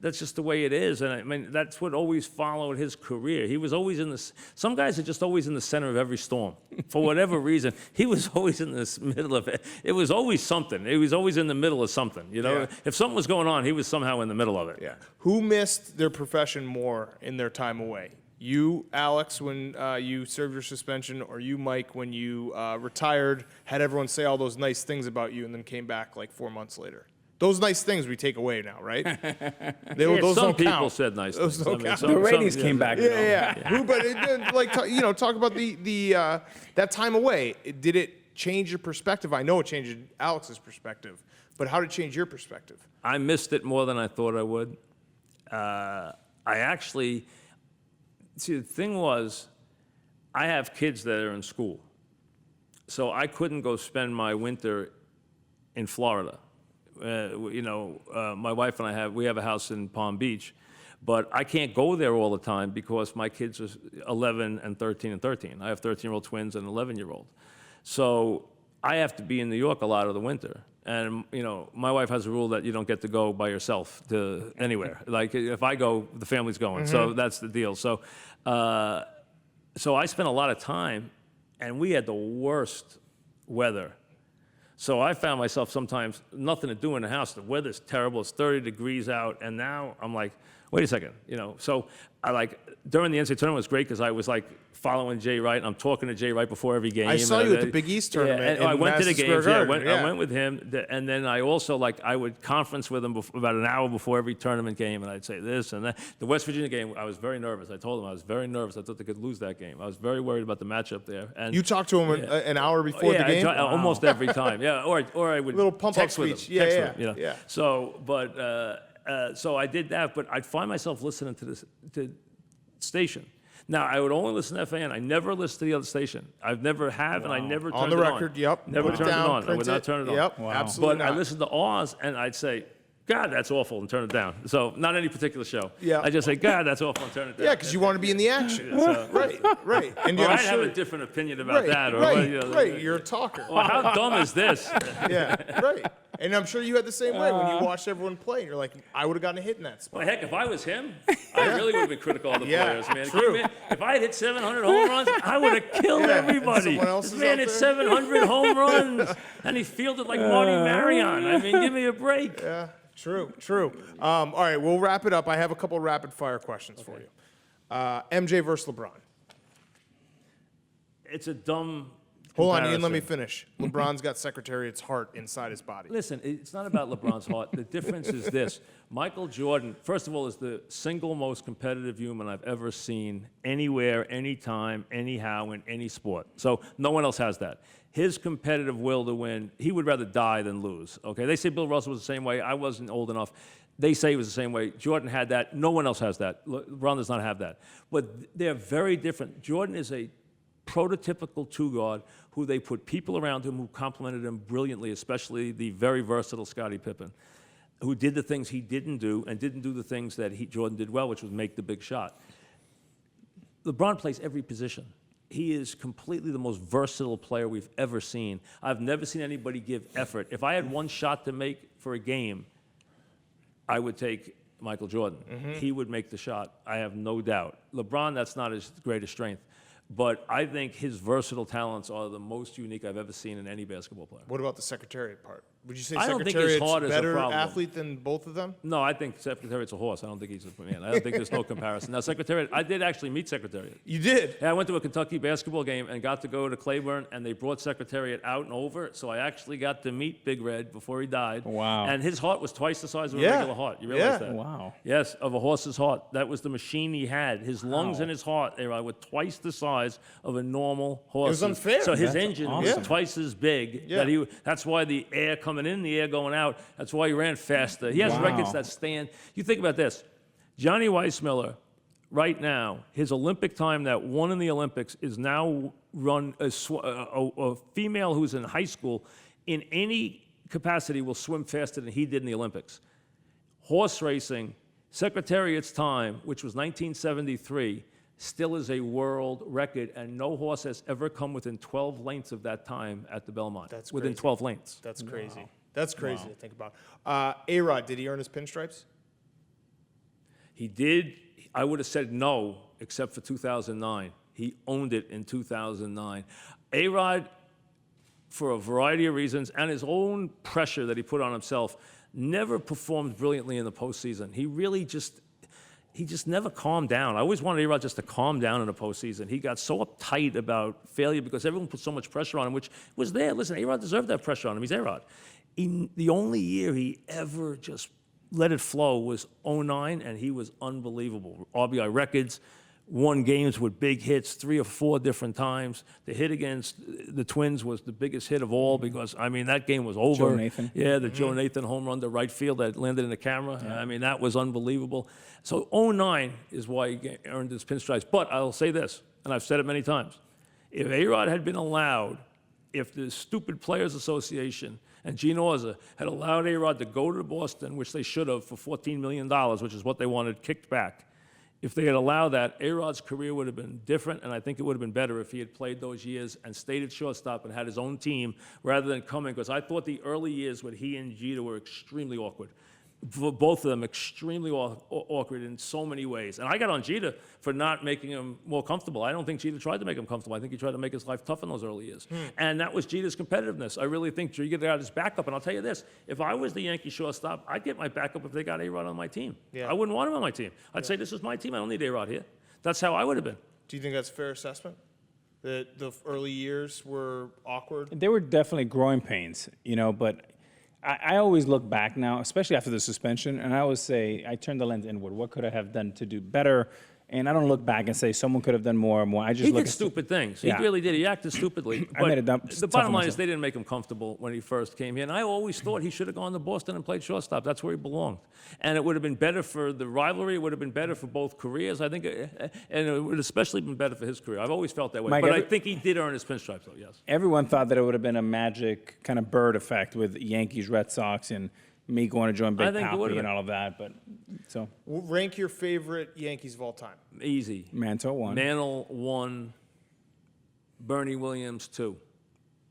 that's just the way it is. And I mean, that's what always followed his career. He was always some guys are just always in the center of every storm. For whatever reason, he was always in the middle of it. It was always something. He was always in the middle of something, Yeah. If something was going on, he was somehow in the middle of it. Yeah. Who missed their profession more in their time away? You, Alex, when you served your suspension, or you, Mike, when you retired, had everyone say all those nice things about you, and then came back like 4 months later? Those nice things we take away now, right? Those Some don't people count. said nice Those things. don't count. The ratings came back. Yeah. Who? But talk about the that time away. Did it change your perspective? I know it changed Alex's perspective, but how did it change your perspective? I missed it more than I thought I would. See, the thing was, I have kids that are in school. So I couldn't go spend my winter in Florida. My wife and we have a house in Palm Beach, but I can't go there all the time because my kids are 11 and 13 and 13. I have 13-year-old twins and an 11-year-old. So I have to be in New York a lot of the winter. And, my wife has a rule that you don't get to go by yourself to anywhere. Like, if I go, the family's going. So that's the deal. So I spent a lot of time, and we had the worst weather. So I found myself sometimes nothing to do in the house. The weather's terrible. It's 30 degrees out. And now I'm like, wait a second. So during the NCAA tournament was great because I was following Jay Wright. And I'm talking to Jay Wright before every game. I saw you at the Big East tournament. I went to the Madison games. Square Garden. I went with him. And then I also I would conference with him about an hour before every tournament game. And I'd say this and that. The West Virginia game, I was very nervous. I told him I was very nervous. I thought they could lose that game. I was very worried about the matchup there. And You talked to him an hour before the game? almost every time. Yeah, or I would Little pump-up text with him. speech. Yeah, text yeah, with him, yeah. So I did that, but I'd find myself listening to station. Now, I would only listen to FAN. I never listened to the other station. I've never have, and I never turned On the it record, on. yep. Never Put it turned down, it on. I print would not it. turn it on. Yep, absolutely But I not. listened to Oz, and I'd say, God, that's awful, and turn it down. So not any particular show. Yeah. I just say, God, that's awful, and turn it down. Yeah, because you want to be in the action. Right. And Or I'm I'd have sure- a different opinion about right, that. Or right. You're a talker. Well, how dumb is this? Yeah, right. And I'm sure you had the same way when you watched everyone play. And you're like, I would have gotten a hit in that spot. Well, heck, if I was him, I really would have been critical of the players, man. true. If I had hit 700 home runs, I would have killed everybody. someone else This is man out hit there. 700 home runs, and he fielded like Marty Marion. I mean, give me a break. Yeah, true. All right, we'll wrap it up. I have a couple rapid fire questions for you. MJ versus LeBron. It's a dumb Hold on, Ian, let me comparison. finish. LeBron's got Secretariat's heart inside his body. Listen, it's not about LeBron's heart. The difference is this. Michael Jordan, first of all, is the single most competitive human I've ever seen anywhere, anytime, anyhow, in any sport. So no one else has that. His competitive will to win, he would rather die than lose. Okay, they say Bill Russell was the same way. I wasn't old enough. They say he was the same way. Jordan had that. No one else has that. LeBron does not have that. But they're very different. Jordan is a prototypical two-guard who they put people around him who complimented him brilliantly, especially the very versatile Scottie Pippen, who did the things he didn't do and didn't do the things that Jordan did well, which was make the big shot. LeBron plays every position. He is completely the most versatile player we've ever seen. I've never seen anybody give effort. If I had one shot to make for a game, I would take Michael Jordan. He would make the shot, I have no doubt. LeBron, that's not his greatest strength. But I think his versatile talents are the most unique I've ever seen in any basketball player. What about the Secretariat part? Would you say I don't think his Secretariat's heart is a better problem. athlete than both of them? No, I think Secretariat's a horse. I don't think he's a man. I don't think there's no comparison. Now, Secretariat, I did actually meet Secretariat. You did? Yeah, I went to a Kentucky basketball game and got to go to Claiborne, and they brought Secretariat out and over, so I actually got to meet Big Red before he died. Wow. And his heart was twice the size of a Yeah. regular heart. You realize Yeah. that? Wow. Yes, of a horse's heart. That was the machine he had. His lungs and his heart, they were twice the size of a normal horse. was unfair. So his That's engine awesome. was twice as big. Yeah. That's why the air coming in, the air going out, that's why he ran faster. He has Wow. records that stand. You think about this. Johnny Weissmuller, right now, his Olympic time that won in the Olympics is now run a female who's in high school in any capacity will swim faster than he did in the Olympics. Horse racing, Secretariat's time, which was 1973, still is a world record, and no horse has ever come within 12 lengths of that time at the Belmont. That's within crazy. 12 lengths. That's crazy. That's crazy to think about. ARod, did he earn his pinstripes? He did. I would have said no, except for 2009. He owned it in 2009. ARod, for a variety of reasons, and his own pressure that he put on himself, never performed brilliantly in the postseason. He really just never calmed down. I always wanted A-Rod just to calm down in the postseason. He got so uptight about failure because everyone put so much pressure on him, which was there. Listen, A-Rod deserved that pressure on him. He's A-Rod. The only year he ever just let it flow was 2009, and he was unbelievable. RBI records, won games with big hits 3 or 4 different times. The hit against the Twins was the biggest hit of all because, I mean, that game was over. Joe Nathan. Yeah, the Joe Nathan home run to right field that landed in the camera. I mean, that was unbelievable. So 2009 is why he earned his pinstripes. But I'll say this, and I've said it many times. If A-Rod had been allowed, if the stupid Players Association and Gene Orza had allowed A-Rod to go to Boston, which they should have for $14 million, which is what they wanted, kicked back, if they had allowed that, A-Rod's career would have been different, and I think it would have been better if he had played those years and stayed at shortstop and had his own team rather than coming, because I thought the early years with he and Jeter were extremely awkward. For both of them, extremely awkward in so many ways. And I got on Jeter for not making him more comfortable. I don't think Jeter tried to make him comfortable. I think he tried to make his life tough in those early years. And that was Jeter's competitiveness. I really think Jeter got his backup. And I'll tell you this, if I was the Yankee shortstop, I'd get my backup if they got A-Rod on my team. Yeah. I wouldn't want him on my team. I'd say, this is my team. I don't need A-Rod here. That's how I would have been. Do you think that's a fair assessment? That the early years were awkward? There were definitely growing pains, but I always look back now, especially after the suspension, and I always say, I turn the lens inward. What could I have done to do better? And I don't look back and say someone could have done more or more. I just He look did at stupid things. Yeah. He really did. He acted stupidly. I made a dumb The stuff bottom on line is myself. they didn't make him comfortable when he first came here. And I always thought he should have gone to Boston and played shortstop. That's where he belonged. And it would have been better for the rivalry. It would have been better for both careers, I think. And it would have especially been better for his career. I've always felt that way. Mike, But I think he did earn his pinstripes, though, yes. Everyone thought that it would have been a magic kind of bird effect with Yankees, Red Sox, and me going to join I Big think it would Papi have and been. all of that. But so Rank your favorite Yankees of all time. Easy. Mantle won. Mantle 1, Bernie Williams 2.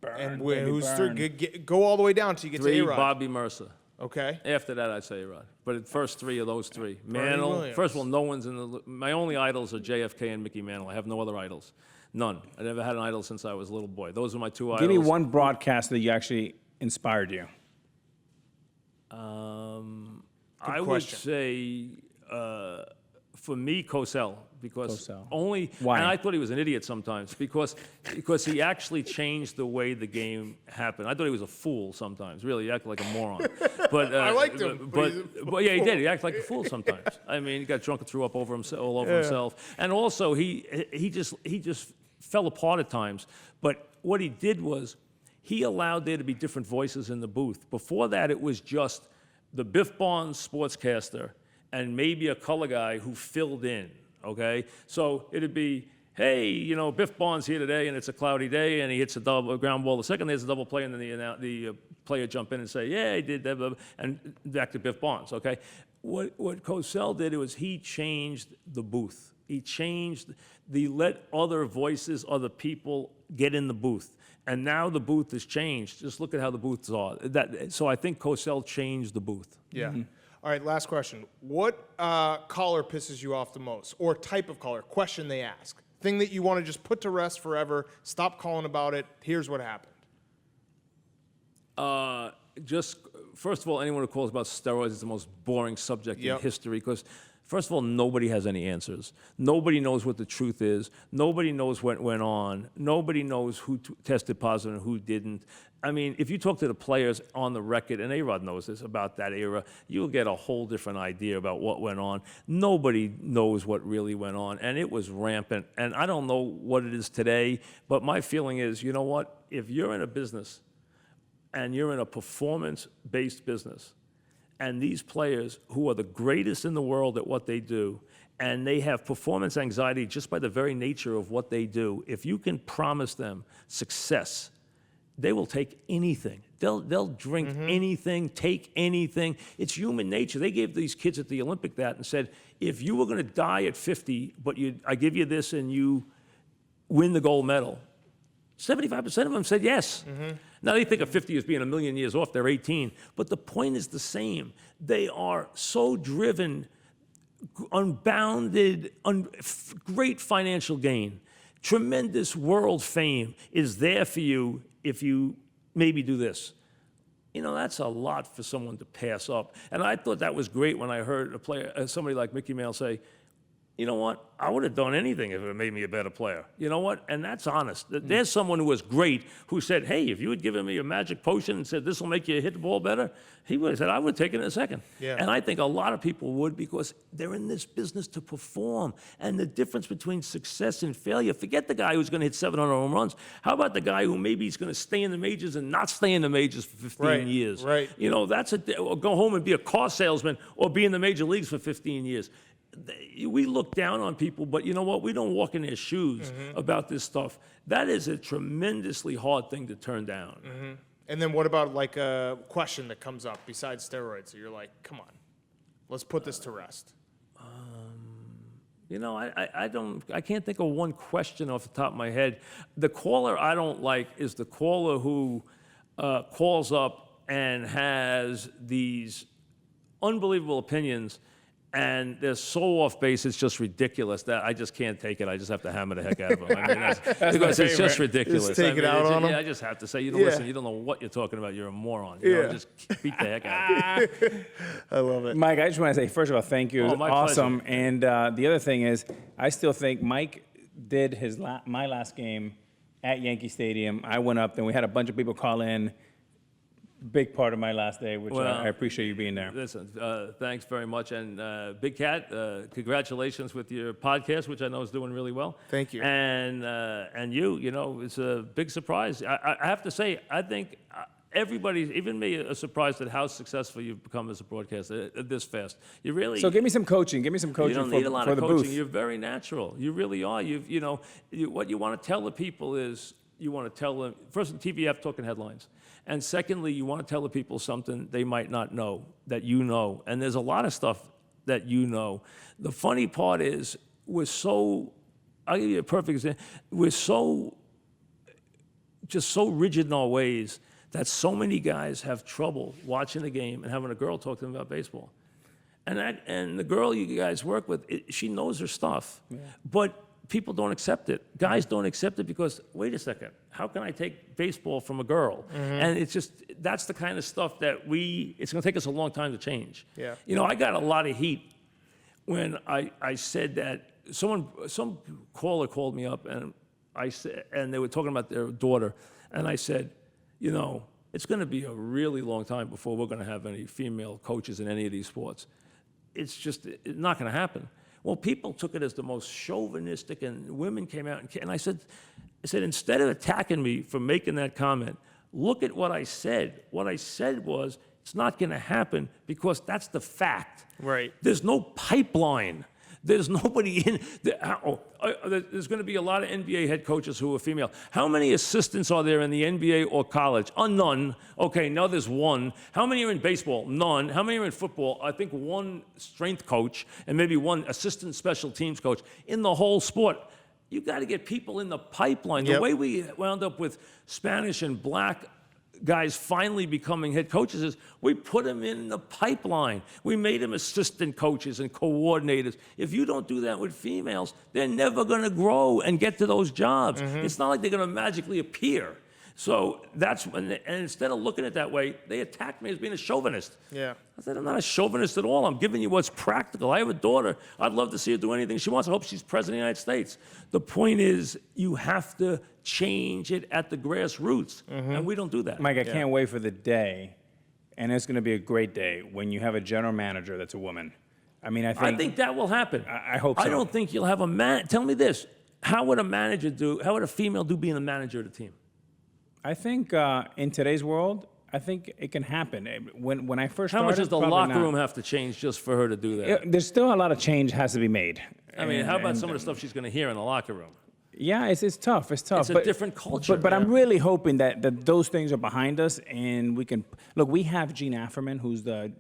And baby, who's burn. go all the way down till you get 3, to A-Rod. Bobby Mercer. Okay. After that, I'd say A-Rod. But the first 3 of those 3. Bernie Mantle, Williams. first of all, no one's in the... My only idols are JFK and Mickey Mantle. I have no other idols. None. I never had an idol since I was a little boy. Those are my 2 idols. Give me one broadcast that you actually inspired you. I would question. say, for me, Cosell, because Cosell. only, Why? and I thought he was an idiot sometimes, because he actually changed the way the game happened. I thought he was a fool sometimes, really, he acted like a moron. But I liked him, but he's a but yeah, he did. He acted like a fool sometimes. I mean, he got drunk and threw up over himself, all over himself, and also he just fell apart at times. But what he did was he allowed there to be different voices in the booth. Before that, it was just the Biff Barnes sportscaster and maybe a color guy who filled in, okay? So it'd be, hey, you know, Biff Barnes here today, and it's a cloudy day, and he hits a ground ball. The second there's a double play, and then the player jump in and say, yeah, he did that, blah, blah, and back to Biff Barnes, okay? What Cosell did was he changed the booth. He changed let other voices, other people get in the booth. And now the booth has changed. Just look at how the booths are. So I think Cosell changed the booth. Yeah. All right, last question. What caller pisses you off the most? Or type of caller, question they ask? Thing that you want to just put to rest forever, stop calling about it, here's what happened. Just, first of all, anyone who calls about steroids is the most boring subject Yep. in history because, first of all, nobody has any answers. Nobody knows what the truth is. Nobody knows what went on. Nobody knows who tested positive and who didn't. I mean, if you talk to the players on the record, and ARod knows this about that era, you'll get a whole different idea about what went on. Nobody knows what really went on, and it was rampant. And I don't know what it is today, but my feeling is, you know what? If you're in a business and you're in a performance-based business, and these players who are the greatest in the world at what they do, and they have performance anxiety just by the very nature of what they do, if you can promise them success, they will take anything. They'll drink anything, take anything. It's human nature. They gave these kids at the Olympic that and said, if you were going to die at 50, but I give you this and you win the gold medal, 75% of them said yes. Now they think of 50 as being a million years off. They're 18. But the point is the same. They are so driven, unbounded, great financial gain. Tremendous world fame is there for you if you maybe do this. You know, that's a lot for someone to pass up. And I thought that was great when I heard somebody like Mickey Mantle say, you know what? I would have done anything if it made me a better player. You know what? And that's honest. There's someone who was great who said, hey, if you had given me a magic potion and said this will make you hit the ball better, he would have said, I would have taken it in a second. Yeah. And I think a lot of people would because they're in this business to perform. And the difference between success and failure, forget the guy who's going to hit 700 home runs. How about the guy who maybe is going to stay in the majors and not stay in the majors for 15 years? Right. You know, or go home and be a car salesman or be in the major leagues for 15 years. We look down on people, but you know what? We don't walk in their shoes about this stuff. That is a tremendously hard thing to turn down. And then what about like a question that comes up besides steroids? So you're like, come on, let's put this to rest. You know, I can't think of one question off the top of my head. The caller I don't like is the caller who calls up and has these unbelievable opinions and they're so off base, it's just ridiculous that I just can't take it. I just have to hammer the heck out of them. I mean, because it's just ridiculous. Just take it out on them? Yeah, I just have to say, listen, you don't know what you're talking about. You're a moron. You know, just beat the heck out of them. I love it. Mike, I just want to say, first of all, thank you. It was my awesome. pleasure. And the other thing is, I still think Mike did my last game at Yankee Stadium. I went up, then we had a bunch of people call in. Big part of my last day, which I appreciate you being there. Listen, thanks very much. And Big Cat, congratulations with your podcast, which I know is doing really well. Thank you. And you know, it's a big surprise. I have to say, I think everybody, even me, is surprised at how successful you've become as a broadcaster this fast. You really. So give me some coaching. Give me some coaching You don't need a lot for of the coaching. booth. You're very natural. You really are. What you want to tell the people is you want to tell them, first, TV, you have talking headlines. And secondly, you want to tell the people something they might not know, that you know. And there's a lot of stuff that you know. The funny part is, I'll give you a perfect example. just so rigid in our ways that so many guys have trouble watching the game and having a girl talk to them about baseball. And the girl you guys work with, she knows her stuff, but people don't accept it. Guys don't accept it because, wait a second, how can I take baseball from a girl? And it's just, that's the kind of stuff that it's gonna take us a long time to change. Yeah. You know, I got a lot of heat when I said that, some caller called me up and I said, and they were talking about their daughter, and I said, you know, it's gonna be a really long time before we're gonna have any female coaches in any of these sports. It's just not going to happen. Well, people took it as the most chauvinistic, and women came out and I said, instead of attacking me for making that comment, look at what I said. What I said was, it's not going to happen because that's the fact. Right. There's no pipeline. There's nobody in. There's going to be a lot of NBA head coaches who are female. How many assistants are there in the NBA or college? None. Okay, now there's one. How many are in baseball? None. How many are in football? I think one strength coach and maybe one assistant special teams coach in the whole sport. You got to get people in the pipeline. The way we wound up with Spanish and black guys finally becoming head coaches is we put them in the pipeline. We made them assistant coaches and coordinators. If you don't do that with females, they're never going to grow and get to those jobs. It's not like they're going to magically appear. So that's when, and instead of looking at it that way, they attacked me as being a chauvinist. Yeah. I said, I'm not a chauvinist at all. I'm giving you what's practical. I have a daughter. I'd love to see her do anything she wants. I hope she's president of the United States. The point is, you have to change it at the grassroots, and we don't do that. Mike, I can't wait for the day, and it's going to be a great day, when you have a general manager that's a woman. I mean, I think that will happen. I hope so. I don't think you'll have a man. Tell me this. How would a manager do, how would a female do being the manager of the team? I think in today's world, I think it can happen. When I first How started, much does the probably locker not. room have to change just for her to do that? There's still a lot of change has to be made. I mean, how about some of the stuff she's going to hear in the locker room? Yeah, it's tough. It's tough. It's a different culture. But I'm really hoping that those things are behind us, and we can look. We have Gene Afferman, who's the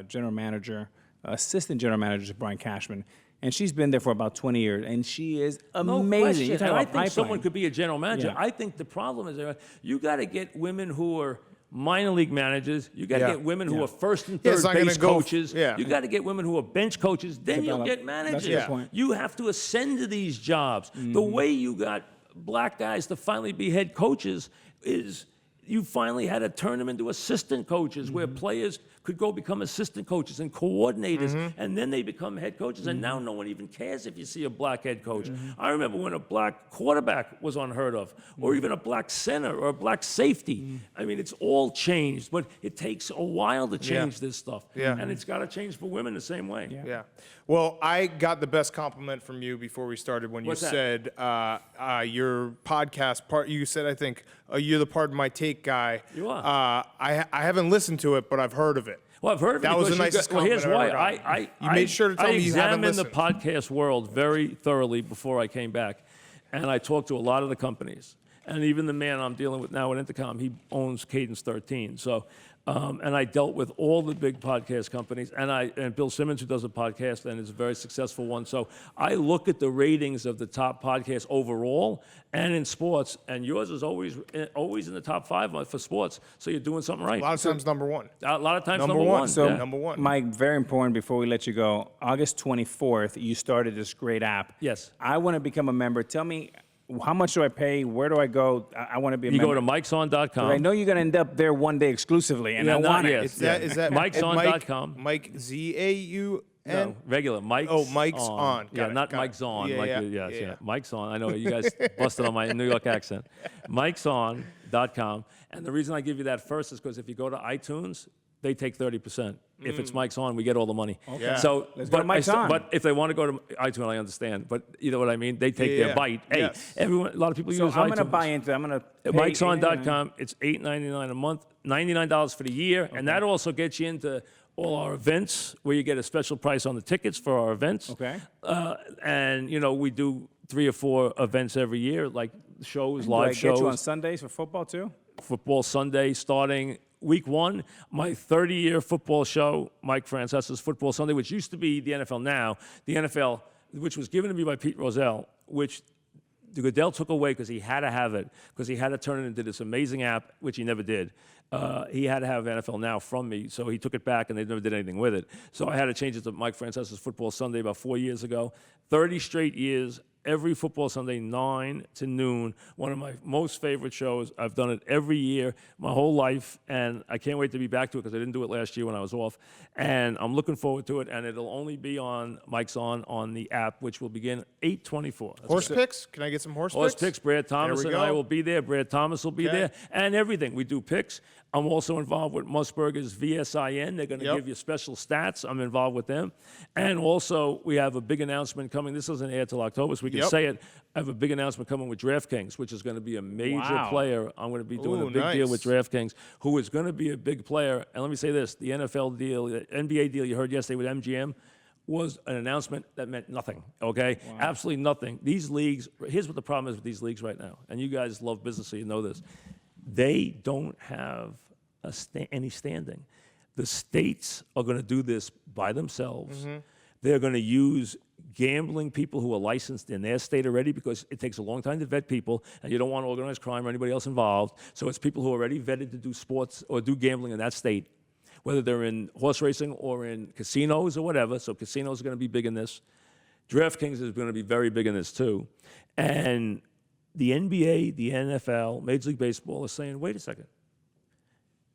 general manager, assistant general manager to Brian Cashman, and she's been there for about 20 years, and she is amazing. No question. You're talking And I about think someone pipeline. could be a general manager. Yeah. I think the problem is you got to get women who are minor league managers. You got to get women who are first and Yeah, third it's not base gonna go- coaches. yeah. You got to get women who are bench coaches. Then you'll Develop. get managers. That's a good point. You have to ascend to these jobs. The way you got black guys to finally be head coaches is you finally had to turn them into assistant coaches, where players could go become assistant coaches and coordinators, and then they become head coaches. And now no one even cares if you see a black head coach. I remember when a black quarterback was unheard of, or even a black center or a black safety. I mean, it's all changed, but it takes a while to change this stuff. Yeah. And it's got to change for women the same way. Yeah. Well, I got the best compliment from you before we started when What's you that? said your podcast part. You said, I think, you're the Pardon My Take guy. You are. I haven't listened to it, but I've heard of it. Well, I've heard of it. That was because the you nicest well, here's why. compliment I've ever gotten. You I made sure to tell me you haven't examined the listened. podcast world very thoroughly before I came back, and I talked to a lot of the companies. And even the man I'm dealing with now at Intercom, he owns Cadence 13. So, and I dealt with all the big podcast companies, and Bill Simmons, who does a podcast and is a very successful one. So I look at the ratings of the top podcasts overall and in sports, and yours is always in the top 5 for sports. So you're doing something right. A lot of times, number one. A lot of times Number number one. one. So, yeah. Number one. Mike, very important before we let you go. August 24th, you started this great app. Yes. I want to become a member. Tell me, how much do I pay? Where do I go? I want to be a You member. go to mikeson.com. I know you're going to end up there one day exclusively, and Yeah, I not want yet. it. Is that MikeSon.com. Mike Z-A-U-N? No, regular. Mike's Oh, Mike's on. Yeah, Got it, not got Mike's it. on. Yeah, like yeah, yes, yeah. Mike's on. I know you guys busted on my New York accent. Mike'sOn.com. And the reason I give you that first is because if you go to iTunes, they take 30%. If it's Mike's On, we get all the money. Yeah. So, Let's go to Mike's On. But if they want to go to iTunes, I understand. But you know what I mean? They take Yeah. their bite. Hey, Yes. everyone. A lot of people So use I'm iTunes. going to buy into. I'm going to. Mike'sOn.com. It's $8.99 a month, $99 for the year, and that also gets you into all our events where you get a special price on the tickets for our events. Okay. And you know we do 3 or 4 events every year, like shows, Do I live get you on shows. Sundays for football too? Football Sunday starting week 1. My 30-year football show, Mike Francesa's Football Sunday, which used to be the NFL now, the NFL, which was given to me by Pete Rozelle, which Goodell took away because he had to have it, because he had to turn it into this amazing app, which he never did. He had to have NFL Now from me, so he took it back, and they never did anything with it. So I had to change it to Mike Francesa's Football Sunday about 4 years ago. 30 straight years, every football Sunday, 9 to noon. One of my most favorite shows. I've done it every year, my whole life, and I can't wait to be back to it because I didn't do it last year when I was off. And I'm looking forward to it, and it'll only be on Mike's on the app, which will begin 8/24. Horse picks? Can I get some horse picks? Horse picks. Brad Thomas we and I go. will be there. Brad Thomas will be Okay. there, and everything. We do picks. I'm also involved with Musburger's VSIN. They're going to Yep. give you special stats. I'm involved with them. And also, we have a big announcement coming. This doesn't air till October, so we can Yep. say it. I have a big announcement coming with DraftKings, which is going to be a major Wow. player. I'm going to be doing Ooh, a big deal with nice. DraftKings, who is going to be a big player. And let me say this, the NFL deal, the NBA deal you heard yesterday with MGM was an announcement that meant nothing, okay? Absolutely nothing. These leagues, here's what the problem is with these leagues right now, and you guys love business, so you know this. They don't have any standing. The states are going to do this by themselves. They're going to use gambling people who are licensed in their state already, because it takes a long time to vet people, and you don't want organized crime or anybody else involved. So it's people who are already vetted to do sports or do gambling in that state, whether they're in horse racing or in casinos or whatever. So casinos are going to be big in this. DraftKings is going to be very big in this too. And the NBA, the NFL, Major League Baseball are saying, wait a second.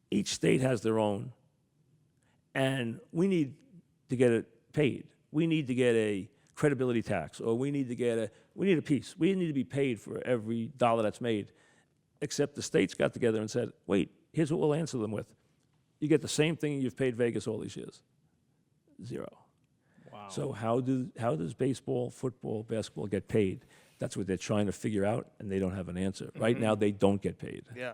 Each state has their own, and we need to get it paid. We need to get a credibility tax, or we need a piece. We need to be paid for every dollar that's made. Except the states got together and said, wait, here's what we'll answer them with. You get the same thing you've paid Vegas all these years. Zero. Wow. So how does baseball, football, basketball get paid? That's what they're trying to figure out, and they don't have an answer. Right now, they don't get paid. Yeah.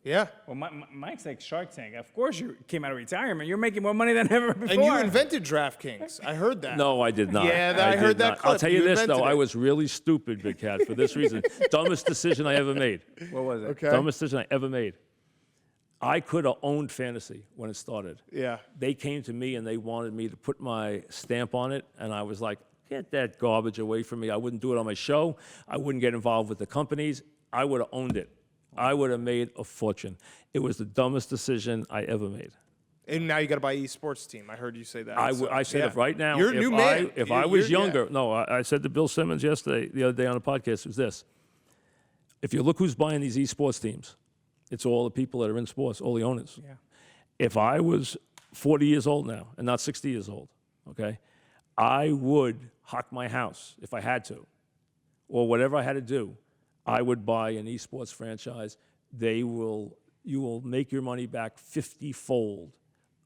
Yeah. Well, Mike's like Shark Tank. Of course you came out of retirement. You're making more money than ever before. And you invented DraftKings. I heard that. No, I did not. Yeah, I heard did that not. clip. I'll tell you You this, invented though. I it. was really stupid, Big Cat, for this reason. Dumbest decision I ever made. What was it? Okay. Dumbest decision I ever made. I could have owned fantasy when it started. Yeah. They came to me and they wanted me to put my stamp on it, and I was like, get that garbage away from me. I wouldn't do it on my show. I wouldn't get involved with the companies. I would have owned it. I would have made a fortune. It was the dumbest decision I ever made. And now you got to buy esports team. I heard you say that. I said yeah. it right now. You're a new man. If I was You're- younger, no, I said to Bill Simmons the other day on the podcast, was this. If you look who's buying these esports teams, it's all the people that are in sports, all the owners. Yeah. If I was 40 years old now and not 60 years old, okay, I would hock my house if I had to, or whatever I had to do. I would buy an esports franchise. You will make your money back 50-fold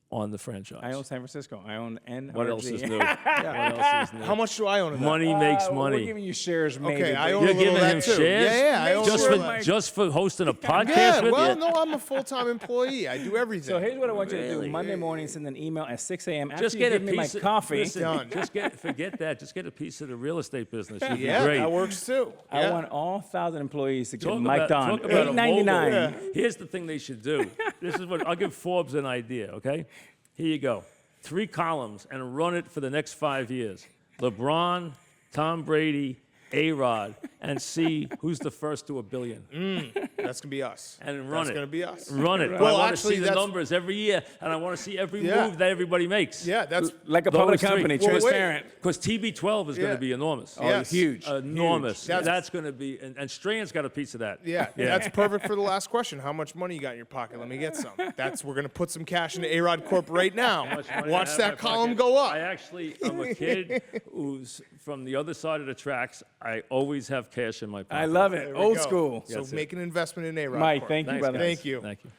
on the franchise. I own San Francisco. I own NRG. What else is new? What else is new? How much do I own in that? Money makes We're money. giving you shares, maybe. Okay, I but own You're a little giving of that him too. shares? Yeah, I own Just a for little of that. Just for hosting a podcast Yeah, with well, you? no, I'm a full-time employee. I do everything. So here's what I want you to Really? do. Monday morning, send an email at 6 a.m. After Just you get a give me my piece of coffee. Listen, Done. forget that. Just get a piece of the real estate business. You'd yeah, be great. that works too. I Yeah. want all 1,000 employees to get Talk mic'd about- on. talk about a mogul. $8.99. Here's the thing they should do. This is what I'll give Forbes an idea. Okay, here you go. 3 columns and run it for the next 5 years. LeBron, Tom Brady, ARod, and see who's the first to $1 billion. That's gonna be us. And run That's it. gonna be us. Run it. Well, I want to actually, see the that's- numbers every year, and I want to see every Yeah. move that everybody makes. Yeah, that's Like a Those public three. company, Well, wait. transparent. Because TB12 is going Yeah. to be enormous. Oh, Yes. huge. Enormous. Huge. That's going to be, and Strand's got a piece of that. yeah, that's perfect for the last question. How much money you got in your pocket? Let me get some. We're gonna put some cash into ARod Corp right now. Much money I Watch have that in my column pocket. go up. I'm a kid who's from the other side of the tracks. I always have cash in my pocket. I love it. There we Old go. school. So That's it. make an investment in ARod Mike, Corp. thank you, Thanks, brother. guys. Thank you. Thank you.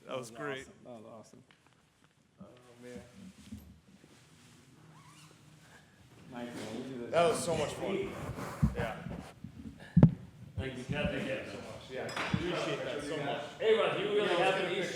That was great. That was awesome. Oh, man. Mike, man, you do this. That was so much fun. Yeah. Thank you. Thank you so much. Yeah. Appreciate that so much. Hey, Rod, do you really have an East